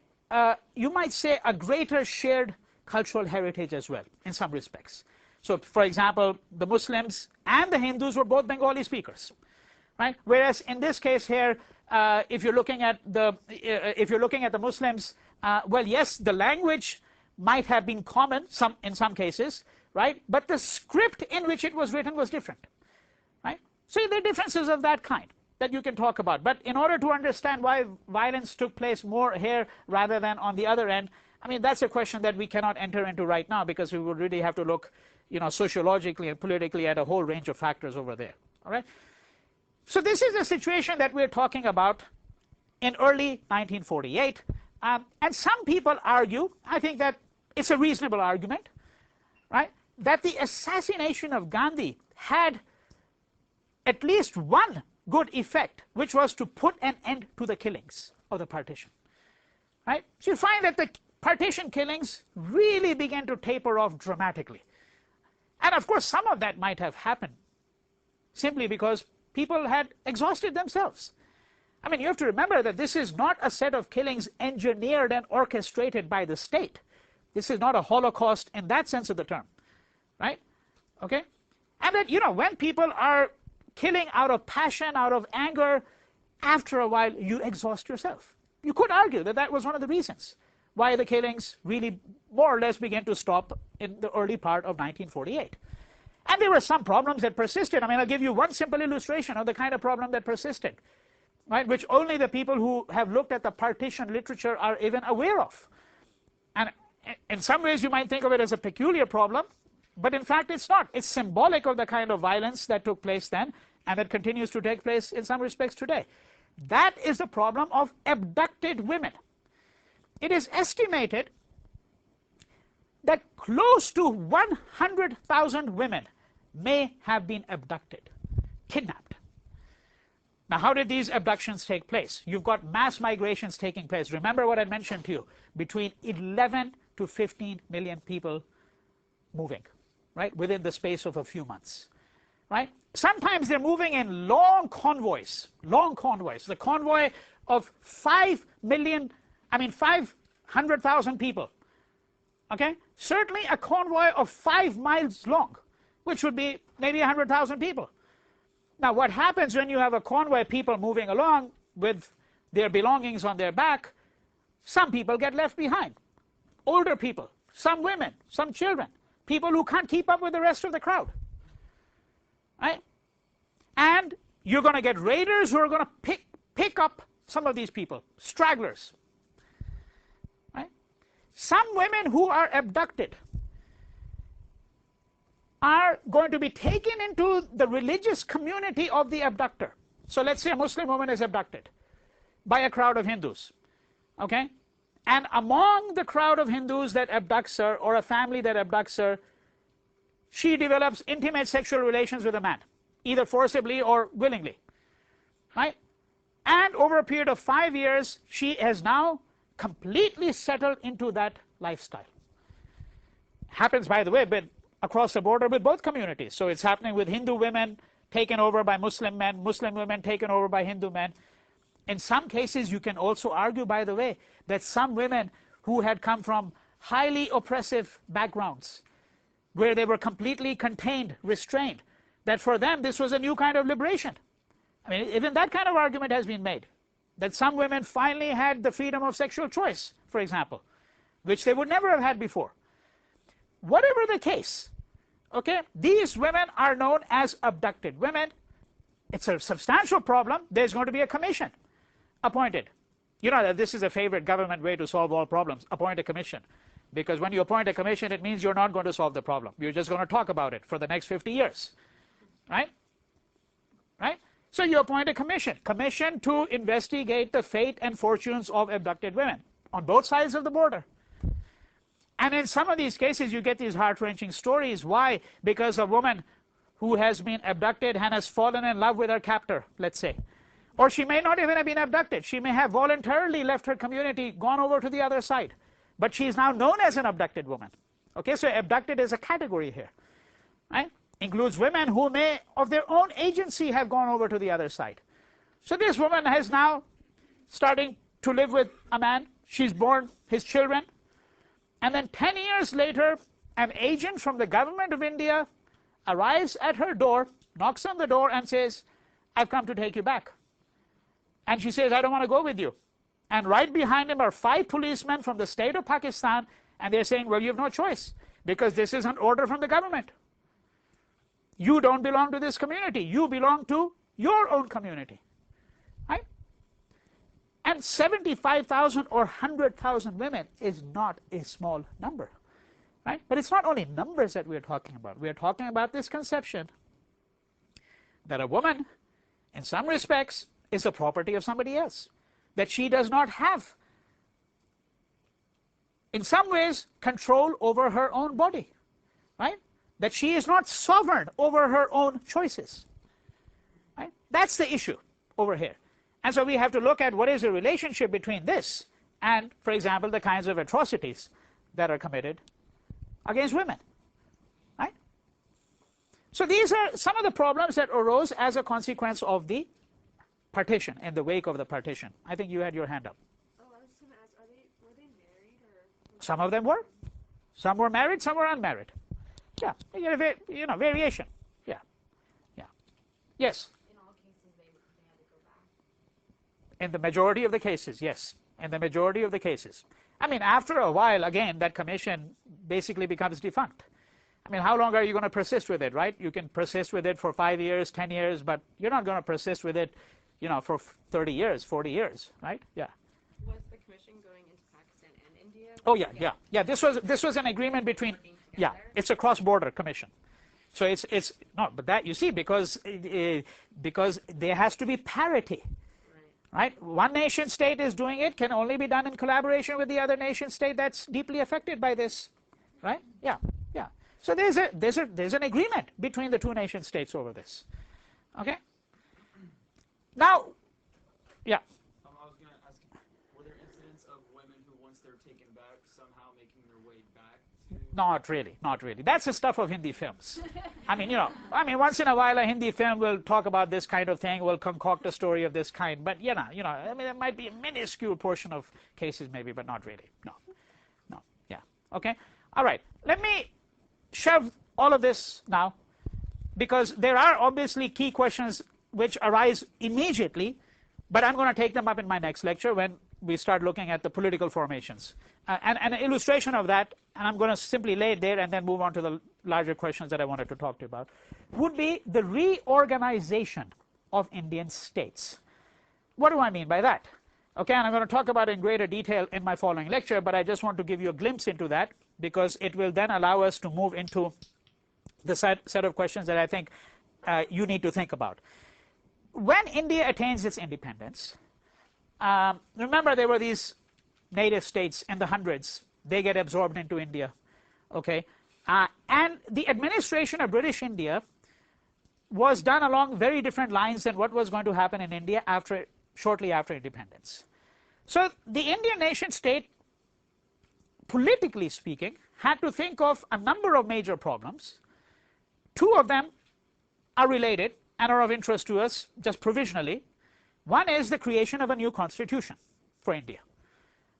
you might say, a greater shared cultural heritage as well, in some respects. So, for example, the Muslims and the Hindus were both Bengali speakers, right? Whereas in this case here, if you're looking at the Muslims, well, yes, the language might have been common in some cases, right? But the script in which it was written was different, right? So there are differences of that kind that you can talk about. But in order to understand why violence took place more here rather than on the other end, I mean, that's a question that we cannot enter into right now, because we would really have to look, sociologically and politically at a whole range of factors over there. All right. So this is the situation that we're talking about in early 1948. And some people argue, I think that it's a reasonable argument, right, that the assassination of Gandhi had at least one good effect, which was to put an end to the killings of the partition, right? So you find that the partition killings really began to taper off dramatically. And of course, some of that might have happened simply because people had exhausted themselves. I mean, you have to remember that this is not a set of killings engineered and orchestrated by the state. This is not a Holocaust in that sense of the term, right? Okay? And that, when people are killing out of passion, out of anger, after a while you exhaust yourself. You could argue that that was one of the reasons why the killings really more or less began to stop in the early part of 1948. And there were some problems that persisted. I mean, I'll give you one simple illustration of the kind of problem that persisted, right, which only the people who have looked at the partition literature are even aware of. And in some ways you might think of it as a peculiar problem, but in fact it's not. It's symbolic of the kind of violence that took place then and that continues to take place in some respects today. That is the problem of abducted women. It is estimated that close to 100,000 women may have been abducted, kidnapped. Now, how did these abductions take place? You've got mass migrations taking place. Remember what I mentioned to you, between 11 to 15 million people moving, right, within the space of a few months, right? Sometimes they're moving in long convoys, the convoy of 500,000 people, okay? Certainly a convoy of 5 miles long, which would be maybe 100,000 people. Now, what happens when you have a convoy of people moving along with their belongings on their back? Some people get left behind. Older people, some women, some children, people who can't keep up with the rest of the crowd, right? And you're going to get raiders who are going to pick up some of these people, stragglers, right? Some women who are abducted are going to be taken into the religious community of the abductor. So let's say a Muslim woman is abducted by a crowd of Hindus, okay? And among the crowd of Hindus that abducts her, or a family that abducts her, she develops intimate sexual relations with a man, either forcibly or willingly, right? And over a period of 5 years, she has now completely settled into that lifestyle. Happens, by the way, but across the border with both communities. So it's happening with Hindu women taken over by Muslim men, Muslim women taken over by Hindu men. In some cases, you can also argue, by the way, that some women who had come from highly oppressive backgrounds, where they were completely contained, restrained, that for them this was a new kind of liberation. I mean, even that kind of argument has been made, that some women finally had the freedom of sexual choice, for example, which they would never have had before. Whatever the case, okay, these women are known as abducted women. It's a substantial problem. There's going to be a commission appointed. You know that this is a favorite government way to solve all problems: appoint a commission. Because when you appoint a commission, it means you're not going to solve the problem. You're just going to talk about it for the next 50 years, right? Right? So you appoint a commission to investigate the fate and fortunes of abducted women on both sides of the border. And in some of these cases, you get these heart-wrenching stories. Why? Because a woman who has been abducted and has fallen in love with her captor, let's say. Or she may not even have been abducted. She may have voluntarily left her community, gone over to the other side. But she is now known as an abducted woman. Okay, so abducted is a category here, right? Includes women who may, of their own agency, have gone over to the other side. So this woman has now starting to live with a man. She's born his children. And then 10 years later, an agent from the government of India arrives at her door, knocks on the door and says, "I've come to take you back." And she says, "I don't want to go with you." And right behind him are 5 policemen from the state of Pakistan, and they're saying, "Well, you have no choice, because this is an order from the government. You don't belong to this community. You belong to your own community." Right? And 75,000 or 100,000 women is not a small number. Right? But it's not only numbers that we're talking about. We're talking about this conception that a woman, in some respects, is the property of somebody else. That she does not have, in some ways, control over her own body, right? That she is not sovereign over her own choices, right? That's the issue over here. And so we have to look at what is the relationship between this and, for example, the kinds of atrocities that are committed against women, right? So these are some of the problems that arose as a consequence of the partition, in the wake of the partition. I think you had your hand up. Oh, I was just going to ask, were they married or? Some of them were. Some were married, some were unmarried. Yeah, you know, variation. Yeah, yeah. Yes? In all cases, they had to go back. In the majority of the cases, yes. In the majority of the cases. I mean, after a while, again, that commission basically becomes defunct. I mean, how long are you going to persist with it, right? You can persist with it for 5 years, 10 years, but you're not going to persist with it, you know, for 30 years, 40 years, right? Yeah. Was the commission going into Pakistan and India? Oh yeah, yeah, yeah. This was an agreement between. Yeah, it's a cross-border commission. So it's no, but that you see, because there has to be parity, right? One nation state is doing it, can only be done in collaboration with the other nation state that's deeply affected by this, right? Yeah, yeah. So there's an agreement between the 2 nation states over this. Okay. Now, yeah. I was going to ask, were there incidents of women who, once they're taken back, somehow making their way back to Not really, not really. That's the stuff of Hindi films. I mean, once in a while a Hindi film will talk about this kind of thing, will concoct a story of this kind, but I mean, there might be a minuscule portion of cases maybe, but not really. No, yeah, okay. All right, let me shove all of this now, because there are obviously key questions which arise immediately, but I'm going to take them up in my next lecture when we start looking at the political formations. And an illustration of that, and I'm going to simply lay it there and then move on to the larger questions that I wanted to talk to you about, would be the reorganization of Indian states. What do I mean by that? Okay, and I'm going to talk about it in greater detail in my following lecture, but I just want to give you a glimpse into that, because it will then allow us to move into the set of questions that I think you need to think about. When India attains its independence, remember there were these native states in the hundreds. They get absorbed into India, okay? And the administration of British India was done along very different lines than what was going to happen in India shortly after independence. So the Indian nation state, politically speaking, had to think of a number of major problems. Two of them are related and are of interest to us just provisionally. One is the creation of a new constitution for India,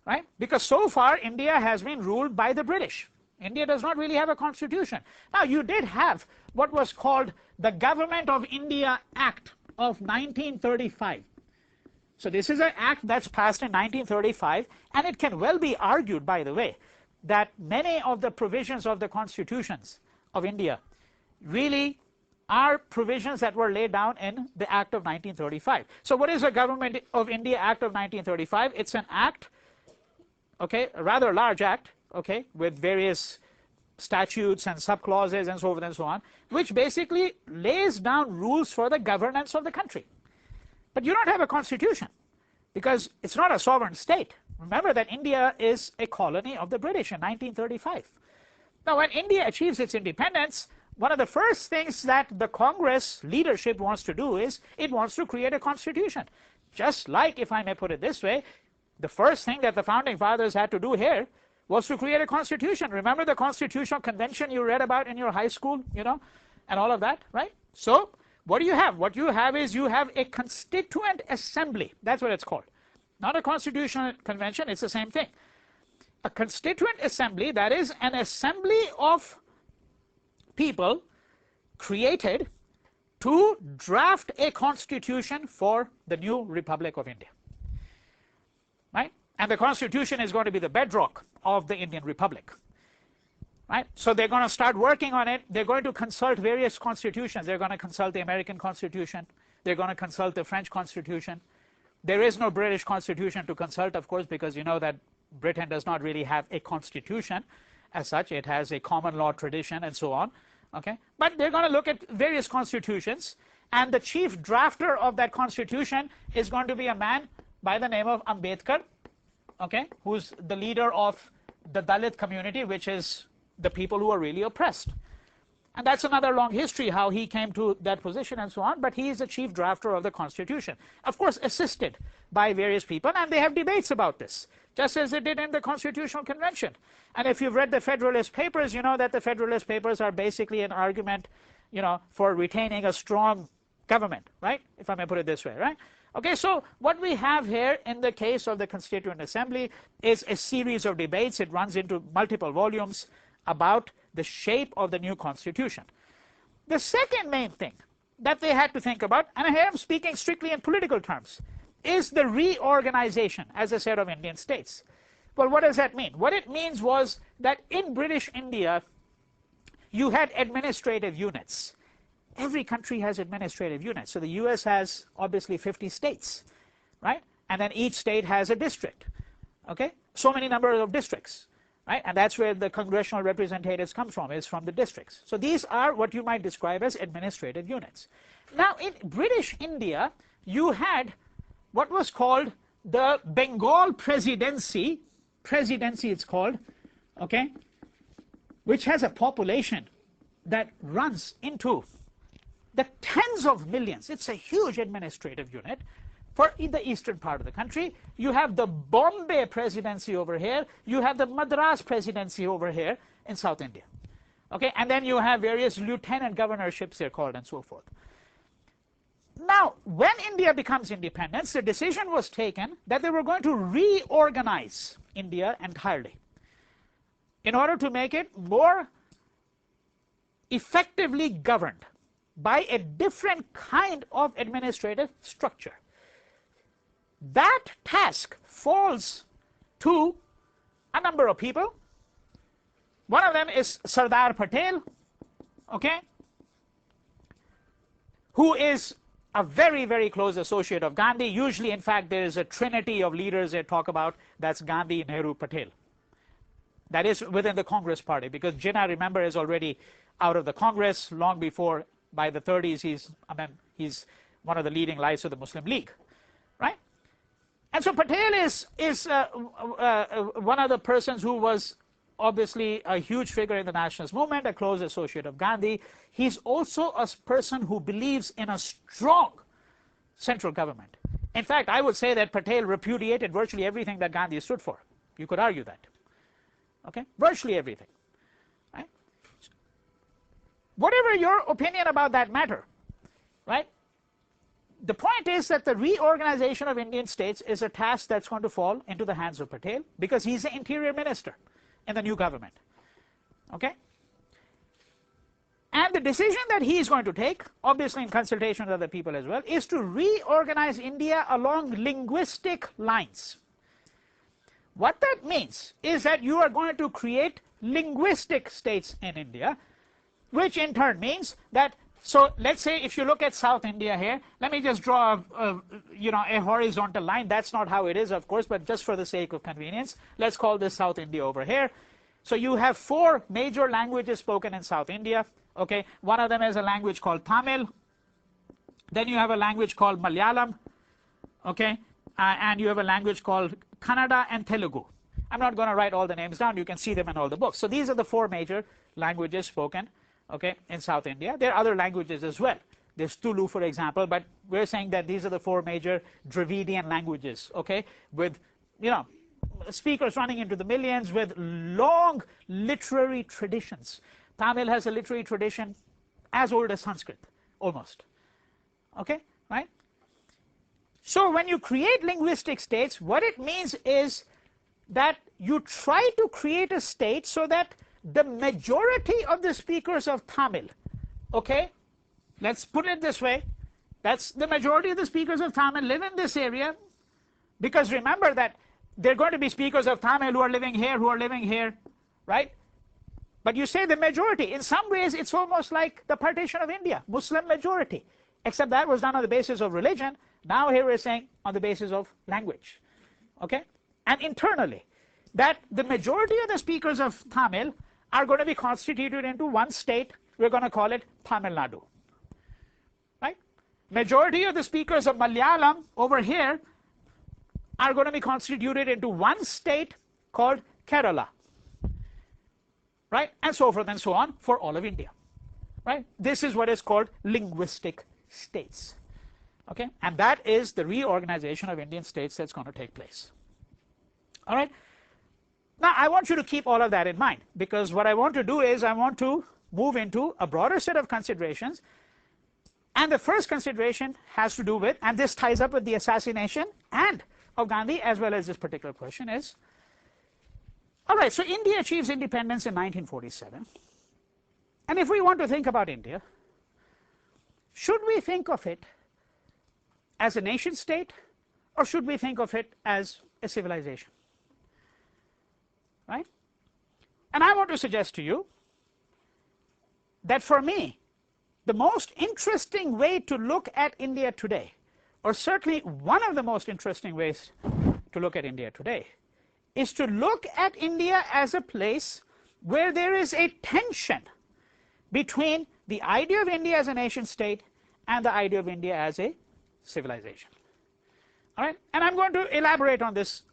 right? Because so far India has been ruled by the British. India does not really have a constitution. Now, you did have what was called the Government of India Act of 1935. So this is an act that's passed in 1935, and it can well be argued, by the way, that many of the provisions of the constitutions of India really are provisions that were laid down in the Act of 1935. So what is the Government of India Act of 1935? It's an act, okay, a rather large act, okay, with various statutes and subclauses and so forth and so on, which basically lays down rules for the governance of the country. But you don't have a constitution, because it's not a sovereign state. Remember that India is a colony of the British in 1935. Now, when India achieves its independence, one of the first things that the Congress leadership wants to do is it wants to create a constitution. Just like, if I may put it this way, the first thing that the founding fathers had to do here was to create a constitution. Remember the Constitutional Convention you read about in your high school, and all of that, right? So what do you have? What you have is you have a constituent assembly. That's what it's called. Not a constitutional convention, it's the same thing. A constituent assembly, that is an assembly of people created to draft a constitution for the new Republic of India, right? And the constitution is going to be the bedrock of the Indian Republic, right? So they're going to start working on it. They're going to consult various constitutions. They're going to consult the American Constitution. They're going to consult the French Constitution. There is no British Constitution to consult, of course, because you know that Britain does not really have a constitution as such. It has a common law tradition and so on, okay? But they're going to look at various constitutions, and the chief drafter of that constitution is going to be a man by the name of Ambedkar, okay, who's the leader of the Dalit community, which is the people who are really oppressed. And that's another long history, how he came to that position and so on, but he is the chief drafter of the constitution, of course assisted by various people, and they have debates about this, just as they did in the Constitutional Convention. And if you've read the Federalist Papers, you know that the Federalist Papers are basically an argument, for retaining a strong government, right? If I may put it this way, right? Okay, so what we have here in the case of the Constituent Assembly is a series of debates. It runs into multiple volumes about the shape of the new constitution. The second main thing that they had to think about, and here I'm speaking strictly in political terms, is the reorganization, as I said, of Indian states. Well, what does that mean? What it means was that in British India, you had administrative units. Every country has administrative units. So the US has obviously 50 states, right? And then each state has a district, okay? So many number of districts, right? And that's where the congressional representatives come from, is from the districts. So these are what you might describe as administrative units. Now, in British India, you had what was called the Bengal Presidency it's called, okay, which has a population that runs into the tens of millions. It's a huge administrative unit for in the eastern part of the country. You have the Bombay Presidency over here. You have the Madras Presidency over here. in South India. Okay, and then you have various lieutenant governorships, they're called, and so forth. Now, when India becomes independent, the decision was taken that they were going to reorganize India entirely in order to make it more effectively governed by a different kind of administrative structure. That task falls to a number of people. One of them is Sardar Patel, okay, who is a very, very close associate of Gandhi. Usually, in fact, there is a trinity of leaders they talk about. That's Gandhi, Nehru, Patel. That is within the Congress party, because Jinnah, remember, is already out of the Congress long before. By the 30s, he's one of the leading lights of the Muslim League, right? And so Patel is one of the persons who was obviously a huge figure in the nationalist movement, a close associate of Gandhi. He's also a person who believes in a strong central government. In fact, I would say that Patel repudiated virtually everything that Gandhi stood for. You could argue that. Okay, virtually everything. Right? Whatever your opinion about that matter, right? The point is that the reorganization of Indian states is a task that's going to fall into the hands of Patel, because he's the interior minister in the new government. Okay? And the decision that he is going to take, obviously in consultation with other people as well, is to reorganize India along linguistic lines. What that means is that you are going to create linguistic states in India, which in turn means that, so let's say if you look at South India here, let me just draw a horizontal line. That's not how it is, of course, but just for the sake of convenience, let's call this South India over here. So you have 4 major languages spoken in South India. Okay, one of them is a language called Tamil. Then you have a language called Malayalam. Okay, and you have a language called Kannada and Telugu. I'm not going to write all the names down. You can see them in all the books. So these are the 4 major languages spoken, okay, in South India. There are other languages as well. There's Tulu, for example, but we're saying that these are the 4 major Dravidian languages, okay, with, speakers running into the millions, with long literary traditions. Tamil has a literary tradition as old as Sanskrit, almost. Okay, right? So when you create linguistic states, what it means is that you try to create a state so that the majority of the speakers of Tamil, okay, let's put it this way, that's the majority of the speakers of Tamil live in this area, because remember that there are going to be speakers of Tamil who are living here, right? But you say the majority. In some ways, it's almost like the partition of India, Muslim majority, except that was done on the basis of religion. Now here we're saying on the basis of language, okay? And internally, that the majority of the speakers of Tamil are going to be constituted into one state. We're going to call it Tamil Nadu, right? Majority of the speakers of Malayalam over here are going to be constituted into one state called Kerala, right? And so forth and so on for all of India, right? This is what is called linguistic states, okay? And that is the reorganization of Indian states that's going to take place. All right? Now, I want you to keep all of that in mind, because what I want to do is I want to move into a broader set of considerations. And the first consideration has to do with, and this ties up with the assassination and of Gandhi as well as this particular question, is, all right, so India achieves independence in 1947. And if we want to think about India, should we think of it as a nation state, or should we think of it as a civilization? Right? And I want to suggest to you that for me, the most interesting way to look at India today, or certainly one of the most interesting ways to look at India today, is to look at India as a place where there is a tension between the idea of India as a nation state and the idea of India as a civilization. All right? And I'm going to elaborate on this,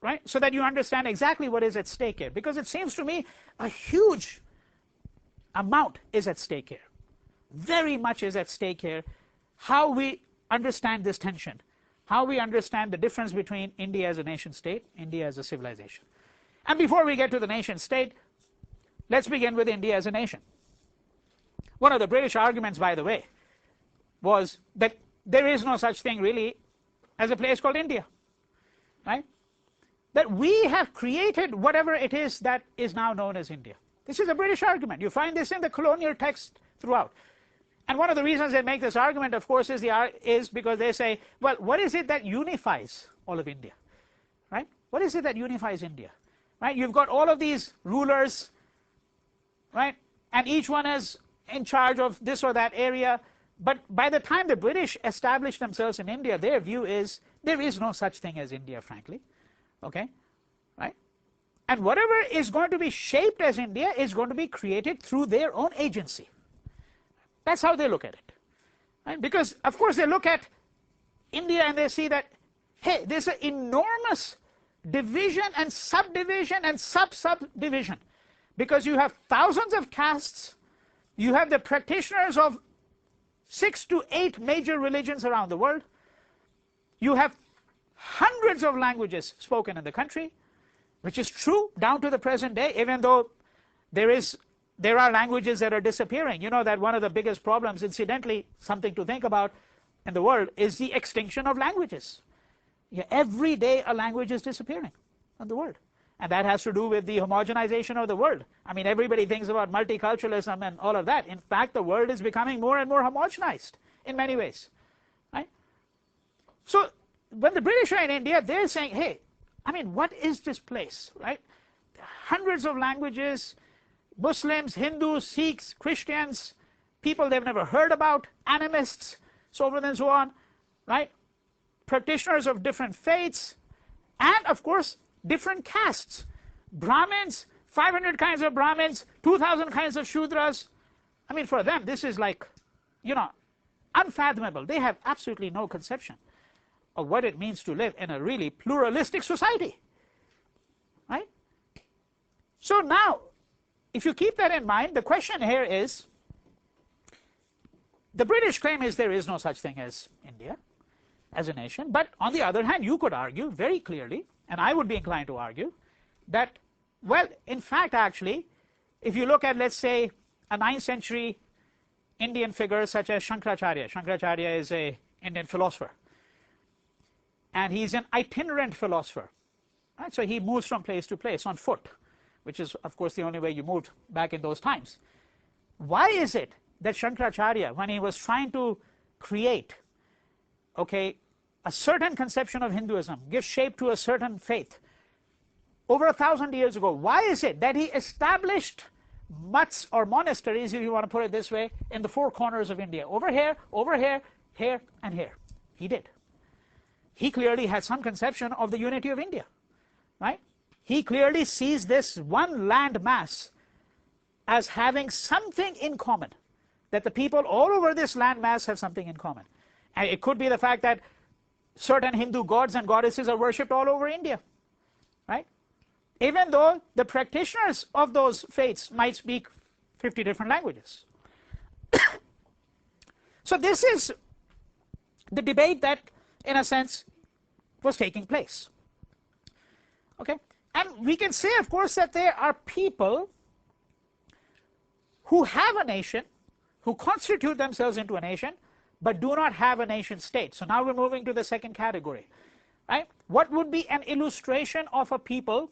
right, so that you understand exactly what is at stake here, because it seems to me a huge amount is at stake here. Very much is at stake here. How we understand this tension, how we understand the difference between India as a nation state, India as a civilization. And before we get to the nation state, let's begin with India as a nation. One of the British arguments, by the way, was that there is no such thing really as a place called India, right? That we have created whatever it is that is now known as India. This is a British argument. You find this in the colonial text throughout. And one of the reasons they make this argument, of course, is because they say, well, what is it that unifies all of India, right? What is it that unifies India, right? You've got all of these rulers, right? And each one is in charge of this or that area. But by the time the British established themselves in India, their view is there is no such thing as India, frankly, okay, right? And whatever is going to be shaped as India is going to be created through their own agency. That's how they look at it, right? Because of course they look at India and they see that, hey, there's an enormous division and subdivision and sub-subdivision, because you have thousands of castes, you have the practitioners of 6 to 8 major religions around the world, you have hundreds of languages spoken in the country, which is true down to the present day, even though there are languages that are disappearing. You know that one of the biggest problems, incidentally, something to think about in the world, is the extinction of languages. Yeah, every day a language is disappearing in the world. And that has to do with the homogenization of the world. I mean, everybody thinks about multiculturalism and all of that. In fact, the world is becoming more and more homogenized in many ways, right? So when the British are in India, they're saying, hey, I mean, what is this place, right? Hundreds of languages, Muslims, Hindus, Sikhs, Christians, people they've never heard about, animists, so forth and so on, right? Practitioners of different faiths, and of course, different castes. Brahmins, 500 kinds of Brahmins, 2,000 kinds of Shudras. I mean, for them, this is like, you know, unfathomable. They have absolutely no conception of what it means to live in a really pluralistic society, right? So now, if you keep that in mind, the question here is, the British claim is there is no such thing as India as a nation, but on the other hand, you could argue very clearly, and I would be inclined to argue, that, well, in fact, actually, if you look at, let's say, a 9th century Indian figure such as Shankaracharya. Shankaracharya is an Indian philosopher, and he's an itinerant philosopher, right? So he moves from place to place on foot, which is, of course, the only way you moved back in those times. Why is it that Shankaracharya, when he was trying to create, okay, a certain conception of Hinduism, give shape to a certain faith, over 1,000 years ago, why is it that he established mutts or monasteries, if you want to put it this way, in the 4 corners of India? Over here, here, and here. He did. He clearly had some conception of the unity of India, right? He clearly sees this one land mass as having something in common, that the people all over this land mass have something in common. And it could be the fact that certain Hindu gods and goddesses are worshipped all over India, right? Even though the practitioners of those faiths might speak 50 different languages. So this is the debate that, in a sense, was taking place, okay? And we can say, of course, that there are people who have a nation, who constitute themselves into a nation, but do not have a nation state. So now we're moving to the second category, right? What would be an illustration of a people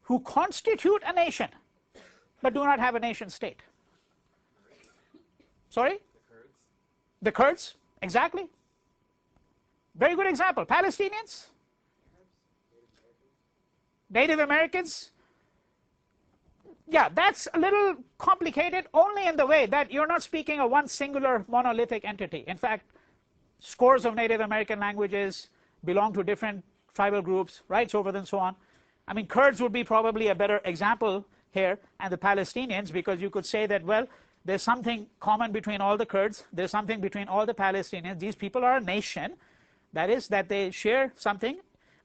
who constitute a nation, but do not have a nation state? Sorry? The Kurds. The Kurds, exactly. Very good example. Palestinians? Native Americans? Yeah, that's a little complicated only in the way that you're not speaking of one singular monolithic entity. In fact, scores of Native American languages belong to different tribal groups, right, so forth and so on. I mean, Kurds would be probably a better example here, and the Palestinians, because you could say that, well, there's something common between all the Kurds, there's something between all the Palestinians. These people are a nation, that is, that they share something.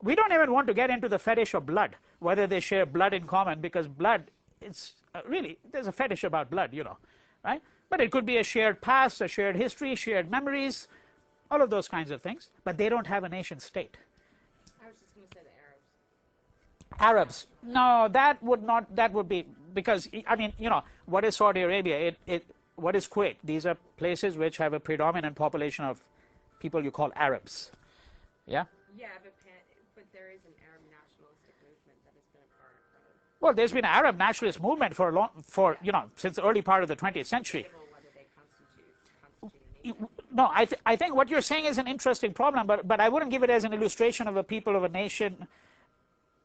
We don't even want to get into the fetish of blood, whether they share blood in common, because blood, it's really, there's a fetish about blood, you know, right? But it could be a shared past, a shared history, shared memories, all of those kinds of things. But they don't have a nation state. I was just going to say the Arabs. Arabs. No, that would not. That would be because I mean, what is Saudi Arabia? What is Kuwait? These are places which have a predominant population of people you call Arabs. Yeah. Yeah, but there is an Arab nationalistic movement that has been a part of. Well, there's been an Arab nationalist movement since the early part of the 20th century. Whether they constitute a nation. No, I think what you're saying is an interesting problem, but I wouldn't give it as an illustration of a people of a nation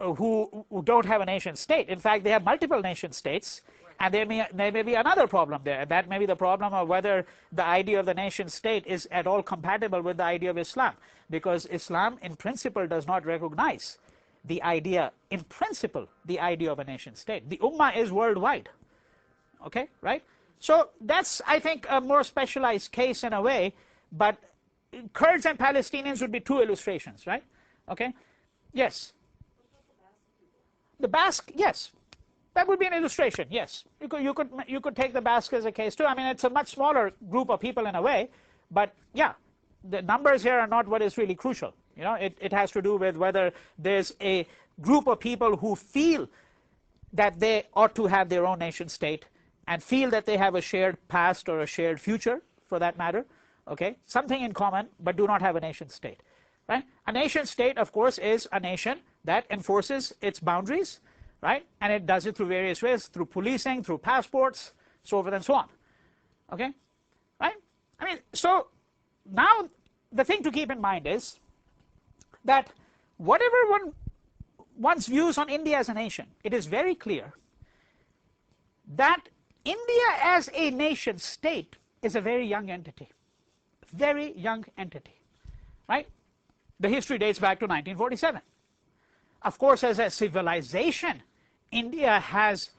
who don't have a nation state. In fact, they have multiple nation states, and there may be another problem there. That may be the problem of whether the idea of the nation state is at all compatible with the idea of Islam, because Islam in principle does not recognize the idea, in principle, the idea of a nation state. The Ummah is worldwide. Okay, right? So that's, I think, a more specialized case in a way, but Kurds and Palestinians would be two illustrations, right? Okay, yes. The Basque, yes, that would be an illustration. Yes, you could take the Basque as a case too. I mean, it's a much smaller group of people in a way, but yeah, the numbers here are not what is really crucial. It has to do with whether there's a group of people who feel that they ought to have their own nation state and feel that they have a shared past or a shared future, for that matter. Okay, something in common, but do not have a nation state. Right? A nation state, of course, is a nation that enforces its boundaries, right? And it does it through various ways, through policing, through passports, so forth and so on. Okay? Right? I mean, so now the thing to keep in mind is that whatever one's views on India as a nation, it is very clear that India as a nation state is a very young entity. Very young entity. Right? The history dates back to 1947. Of course, as a civilization, India has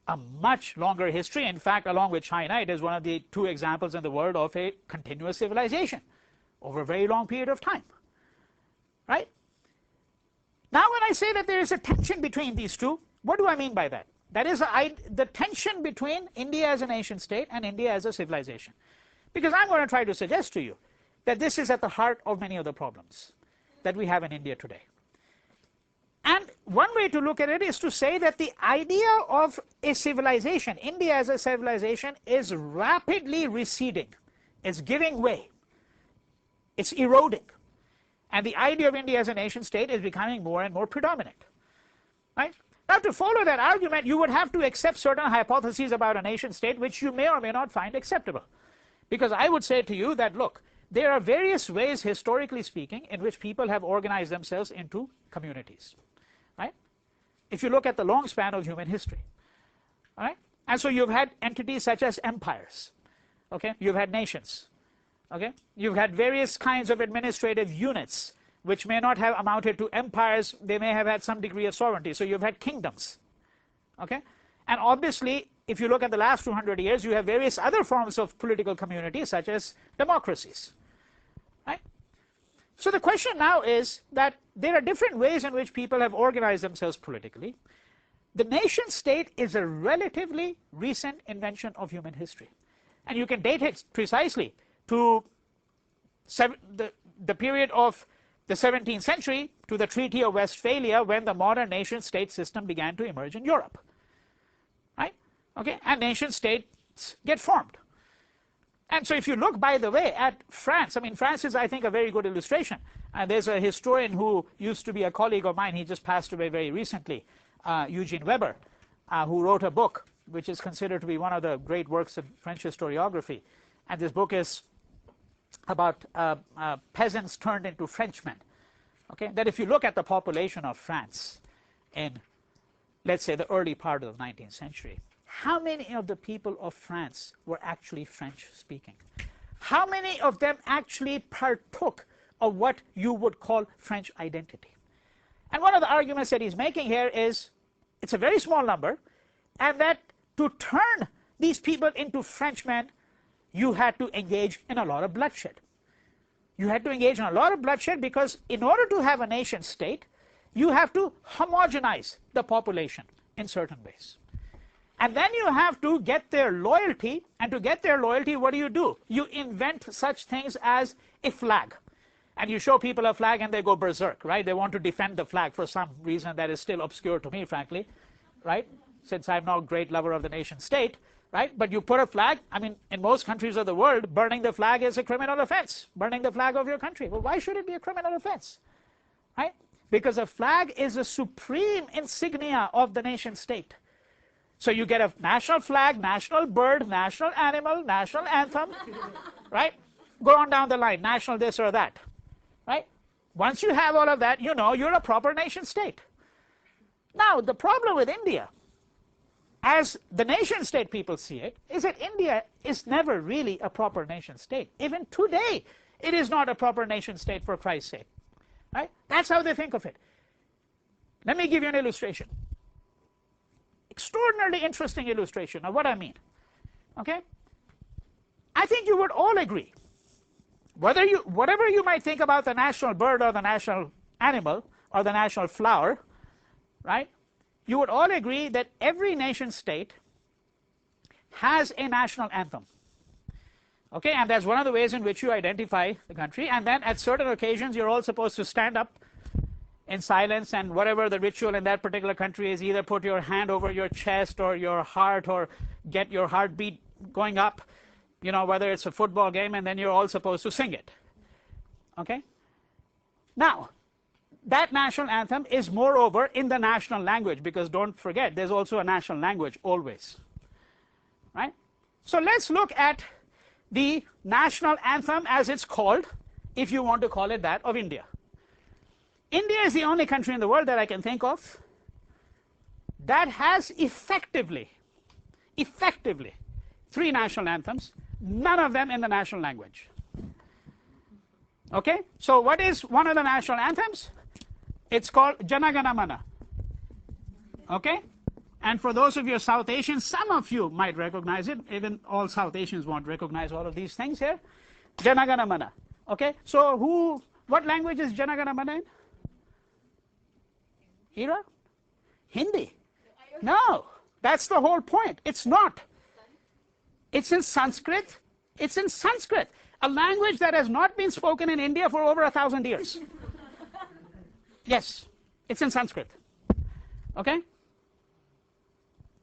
a much longer history. In fact, along with China, it is one of the two examples in the world of a continuous civilization over a very long period of time. Right? Now, when I say that there is a tension between these two, what do I mean by that? That is the tension between India as a nation state and India as a civilization. Because I'm going to try to suggest to you that this is at the heart of many of the problems that we have in India today. And one way to look at it is to say that the idea of a civilization, India as a civilization, is rapidly receding. It's giving way. It's eroding. And the idea of India as a nation state is becoming more and more predominant. Right? Now, to follow that argument, you would have to accept certain hypotheses about a nation state which you may or may not find acceptable. Because I would say to you that, look, there are various ways, historically speaking, in which people have organized themselves into communities. Right? If you look at the long span of human history. Right? And so you've had entities such as empires. Okay? You've had nations. Okay? You've had various kinds of administrative units which may not have amounted to empires. They may have had some degree of sovereignty. So you've had kingdoms. Okay? And obviously, if you look at the last 200 years, you have various other forms of political communities, such as democracies. Right? So the question now is that there are different ways in which people have organized themselves politically. The nation state is a relatively recent invention of human history. And you can date it precisely to the period of the 17th century to the Treaty of Westphalia, when the modern nation state system began to emerge in Europe. Right? Okay? And nation states get formed. And so if you look, by the way, at France, I mean, France is, I think, a very good illustration. And there's a historian who used to be a colleague of mine. He just passed away very recently, Eugene Weber, who wrote a book which is considered to be one of the great works of French historiography. And this book is about peasants turned into Frenchmen. Okay? That if you look at the population of France in, let's say, the early part of the 19th century, how many of the people of France were actually French speaking? How many of them actually partook of what you would call French identity? And one of the arguments that he's making here is it's a very small number, and that to turn these people into Frenchmen, you had to engage in a lot of bloodshed. You had to engage in a lot of bloodshed because in order to have a nation state, you have to homogenize the population in certain ways. And then you have to get their loyalty, and to get their loyalty, what do? You invent such things as a flag. and you show people a flag and they go berserk, right? They want to defend the flag for some reason that is still obscure to me, frankly, right? Since I'm not a great lover of the nation state, right? But you put a flag, I mean, in most countries of the world, burning the flag is a criminal offense. Burning the flag of your country. Well, why should it be a criminal offense, right? Because a flag is a supreme insignia of the nation state. So you get a national flag, national bird, national animal, national anthem, right? Go on down the line, national this or that, right? Once you have all of that, you know you're a proper nation state. Now, the problem with India, as the nation state people see it, is that India is never really a proper nation state. Even today, it is not a proper nation state, for Christ's sake, right? That's how they think of it. Let me give you an illustration. Extraordinarily interesting illustration of what I mean, okay? I think you would all agree, whatever you might think about the national bird or the national animal or the national flower, right? You would all agree that every nation state has a national anthem, okay? And that's one of the ways in which you identify the country. And then at certain occasions, you're all supposed to stand up in silence, and whatever the ritual in that particular country is, either put your hand over your chest or your heart or get your heartbeat going up, you know, whether it's a football game, and then you're all supposed to sing it, okay? Now, that national anthem is moreover in the national language, because don't forget, there's also a national language always, right? So let's look at the national anthem as it's called, if you want to call it that, of India. India is the only country in the world that I can think of that has effectively 3 national anthems, none of them in the national language. Okay? So what is one of the national anthems? It's called Jana Gana Mana. Okay? And for those of you South Asians, some of you might recognize it. Even all South Asians won't recognize all of these things here. Jana Gana Mana. Okay? So what language is Jana Gana Mana in? Hira? Hindi? No, that's the whole point. It's not. It's in Sanskrit. It's in Sanskrit, a language that has not been spoken in India for over 1,000 years. Yes, it's in Sanskrit. Okay?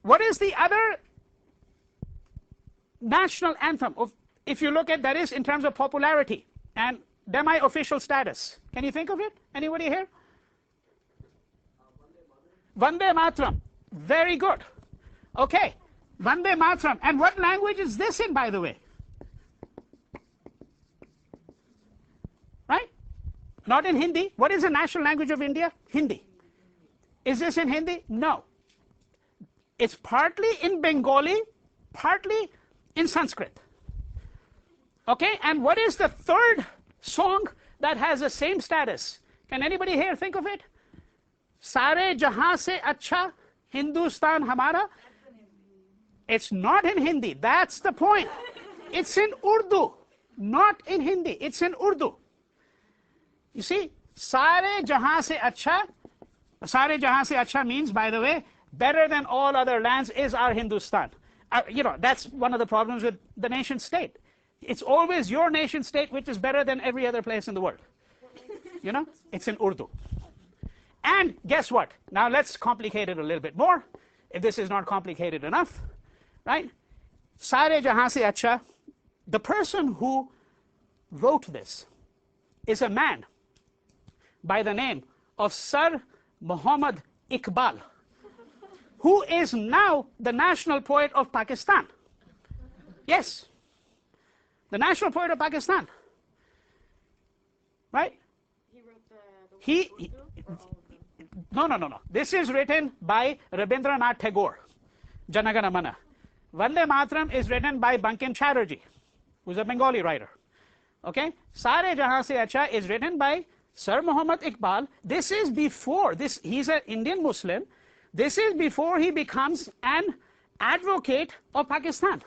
What is the other national anthem, if you look at that, is in terms of popularity and semi-official status? Can you think of it? Anybody here? Vande Mataram. Very good. Okay. Vande Mataram. And what language is this in, by the way? Right? Not in Hindi. What is the national language of India? Hindi. Is this in Hindi? No. It's partly in Bengali, partly in Sanskrit. Okay? And what is the third song that has the same status? Can anybody here think of it? Sare jahan se acha Hindustan hamara. It's not in Hindi. That's the point. It's in Urdu, not in Hindi. It's in Urdu. You see, Sare jahan se acha. Sare jahan se acha means, by the way, better than all other lands is our Hindustan. You know, that's one of the problems with the nation state. It's always your nation state which is better than every other place in the world. You know, it's in Urdu. And guess what? Now let's complicate it a little bit more, if this is not complicated enough, right? Sare jahan se acha, the person who wrote this is a man by the name of Sir Muhammad Iqbal, who is now the national poet of Pakistan. Yes, the national poet of Pakistan, right? He wrote the No. This is written by Rabindranath Tagore, Jana Gana Mana. Vande Mataram is written by Bankim Chatterjee, who's a Bengali writer. Okay? Sare Jahan Se Acha is written by Sir Muhammad Iqbal. This is before, he's an Indian Muslim. This is before he becomes an advocate of Pakistan.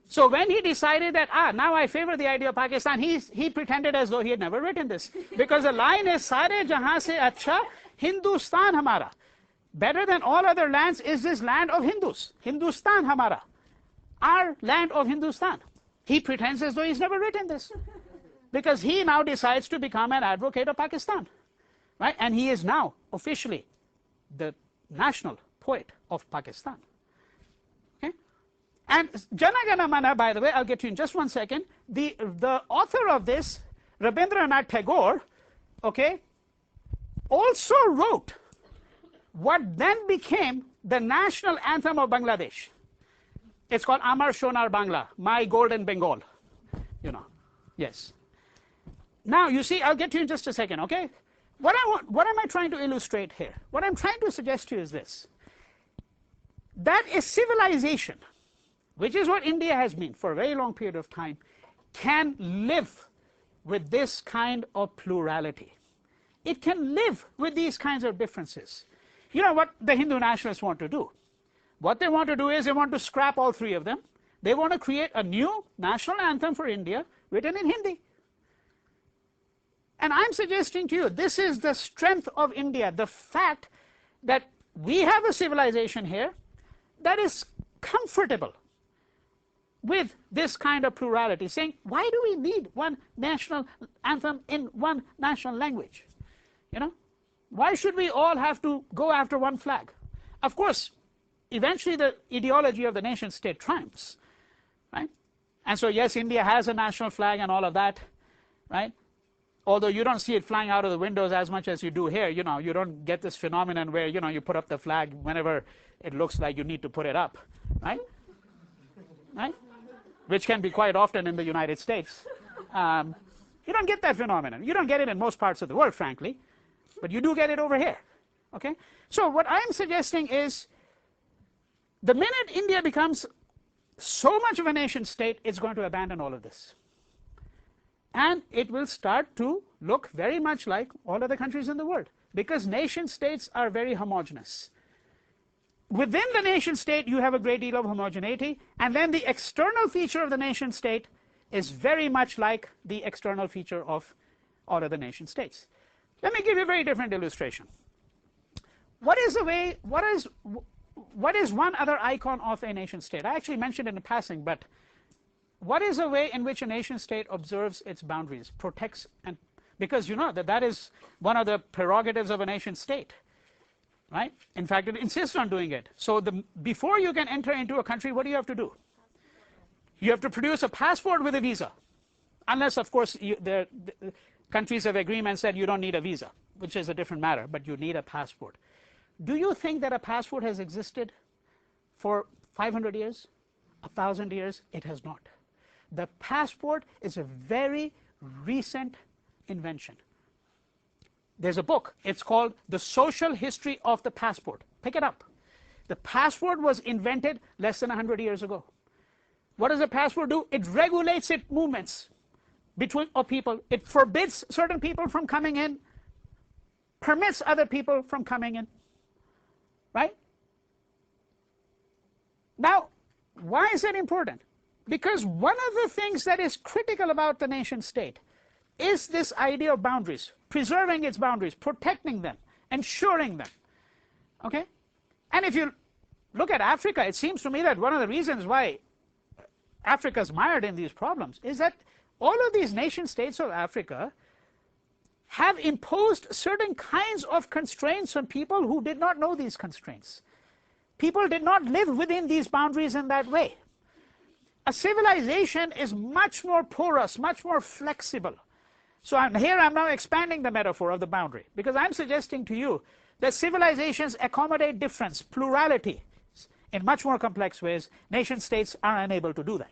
So when he decided that, now I favor the idea of Pakistan, he pretended as though he had never written this. Because the line is, Sare jahan se acha Hindustan hamara. Better than all other lands is this land of Hindus. Hindustan hamara. Our land of Hindustan. He pretends as though he's never written this. because he now decides to become an advocate of Pakistan, right? And he is now officially the national poet of Pakistan. Okay? And Jana Gana Mana, by the way, I'll get to you in just one second. The author of this, Rabindranath Tagore, okay, also wrote what then became the national anthem of Bangladesh. It's called Amar Shonar Bangla, My Golden Bengal. You know, yes. Now, you see, I'll get to you in just a second, okay? What am I trying to illustrate here? What I'm trying to suggest to you is this. That a civilization, which is what India has been for a very long period of time, can live with this kind of plurality. It can live with these kinds of differences. You know what the Hindu nationalists want to do? What they want to do is they want to scrap all three of them. They want to create a new national anthem for India written in Hindi. And I'm suggesting to you, this is the strength of India, the fact that we have a civilization here that is comfortable with this kind of plurality, saying, why do we need one national anthem in one national language? You know, why should we all have to go after one flag? Of course, eventually the ideology of the nation state triumphs, right? And so yes, India has a national flag and all of that, right? Although you don't see it flying out of the windows as much as you do here. You know, you don't get this phenomenon where, you know, you put up the flag whenever it looks like you need to put it up, right? Right? Which can be quite often in the United States. You don't get that phenomenon. You don't get it in most parts of the world, frankly, but you do get it over here, okay? So what I'm suggesting is, the minute India becomes so much of a nation state, it's going to abandon all of this. And it will start to look very much like all other countries in the world, because nation states are very homogeneous. Within the nation state, you have a great deal of homogeneity, and then the external feature of the nation state is very much like the external feature of all other nation states. Let me give you a very different illustration. What is one other icon of a nation state? I actually mentioned it in passing, but what is a way in which a nation state observes its boundaries, protects, and because you know that is one of the prerogatives of a nation state, right? In fact, it insists on doing it. So before you can enter into a country, what do you have to do? You have to produce a passport with a visa, unless, of course, the countries have agreements that you don't need a visa, which is a different matter, but you need a passport. Do you think that a passport has existed for 500 years, 1,000 years? It has not. The passport is a very recent invention. There's a book. It's called The Social History of the Passport. Pick it up. The passport was invented less than 100 years ago. What does a passport do? It regulates its movements between people. It forbids certain people from coming in, permits other people from coming in, right? Now, why is that important? Because one of the things that is critical about the nation state is this idea of boundaries, preserving its boundaries, protecting them, ensuring them, okay? And if you look at Africa, it seems to me that one of the reasons why Africa is mired in these problems is that all of these nation states of Africa have imposed certain kinds of constraints on people who did not know these constraints. People did not live within these boundaries in that way. A civilization is much more porous, much more flexible. So I'm now expanding the metaphor of the boundary, because I'm suggesting to you that civilizations accommodate difference, plurality, in much more complex ways. Nation states are unable to do that.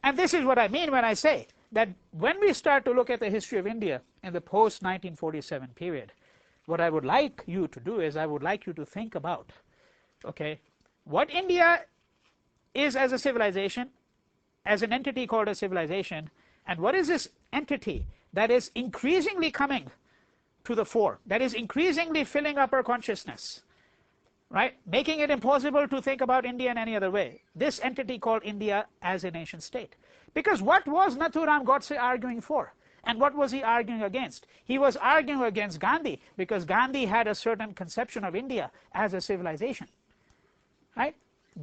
And this is what I mean when I say that when we start to look at the history of India in the post-1947 period, what I would like you to do is I would like you to think about, okay, what India is as a civilization, as an entity called a civilization, and what is this entity that is increasingly coming to the fore, that is increasingly filling up our consciousness, right, making it impossible to think about India in any other way. This entity called India as a nation state. Because what was Nathuram Godse arguing for? And what was he arguing against? He was arguing against Gandhi, because Gandhi had a certain conception of India as a civilization, right?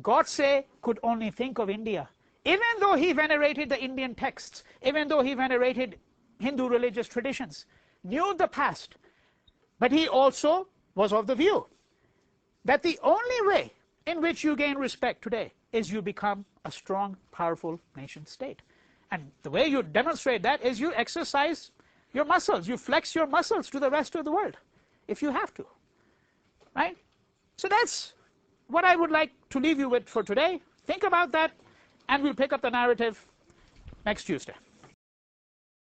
Godse could only think of India even though he venerated the Indian texts, even though he venerated Hindu religious traditions, knew the past, but he also was of the view that the only way in which you gain respect today is you become a strong, powerful nation state. And the way you demonstrate that is you exercise your muscles, you flex your muscles to the rest of the world, if you have to, right? So that's what I would like to leave you with for today. Think about that, and we'll pick up the narrative next Tuesday.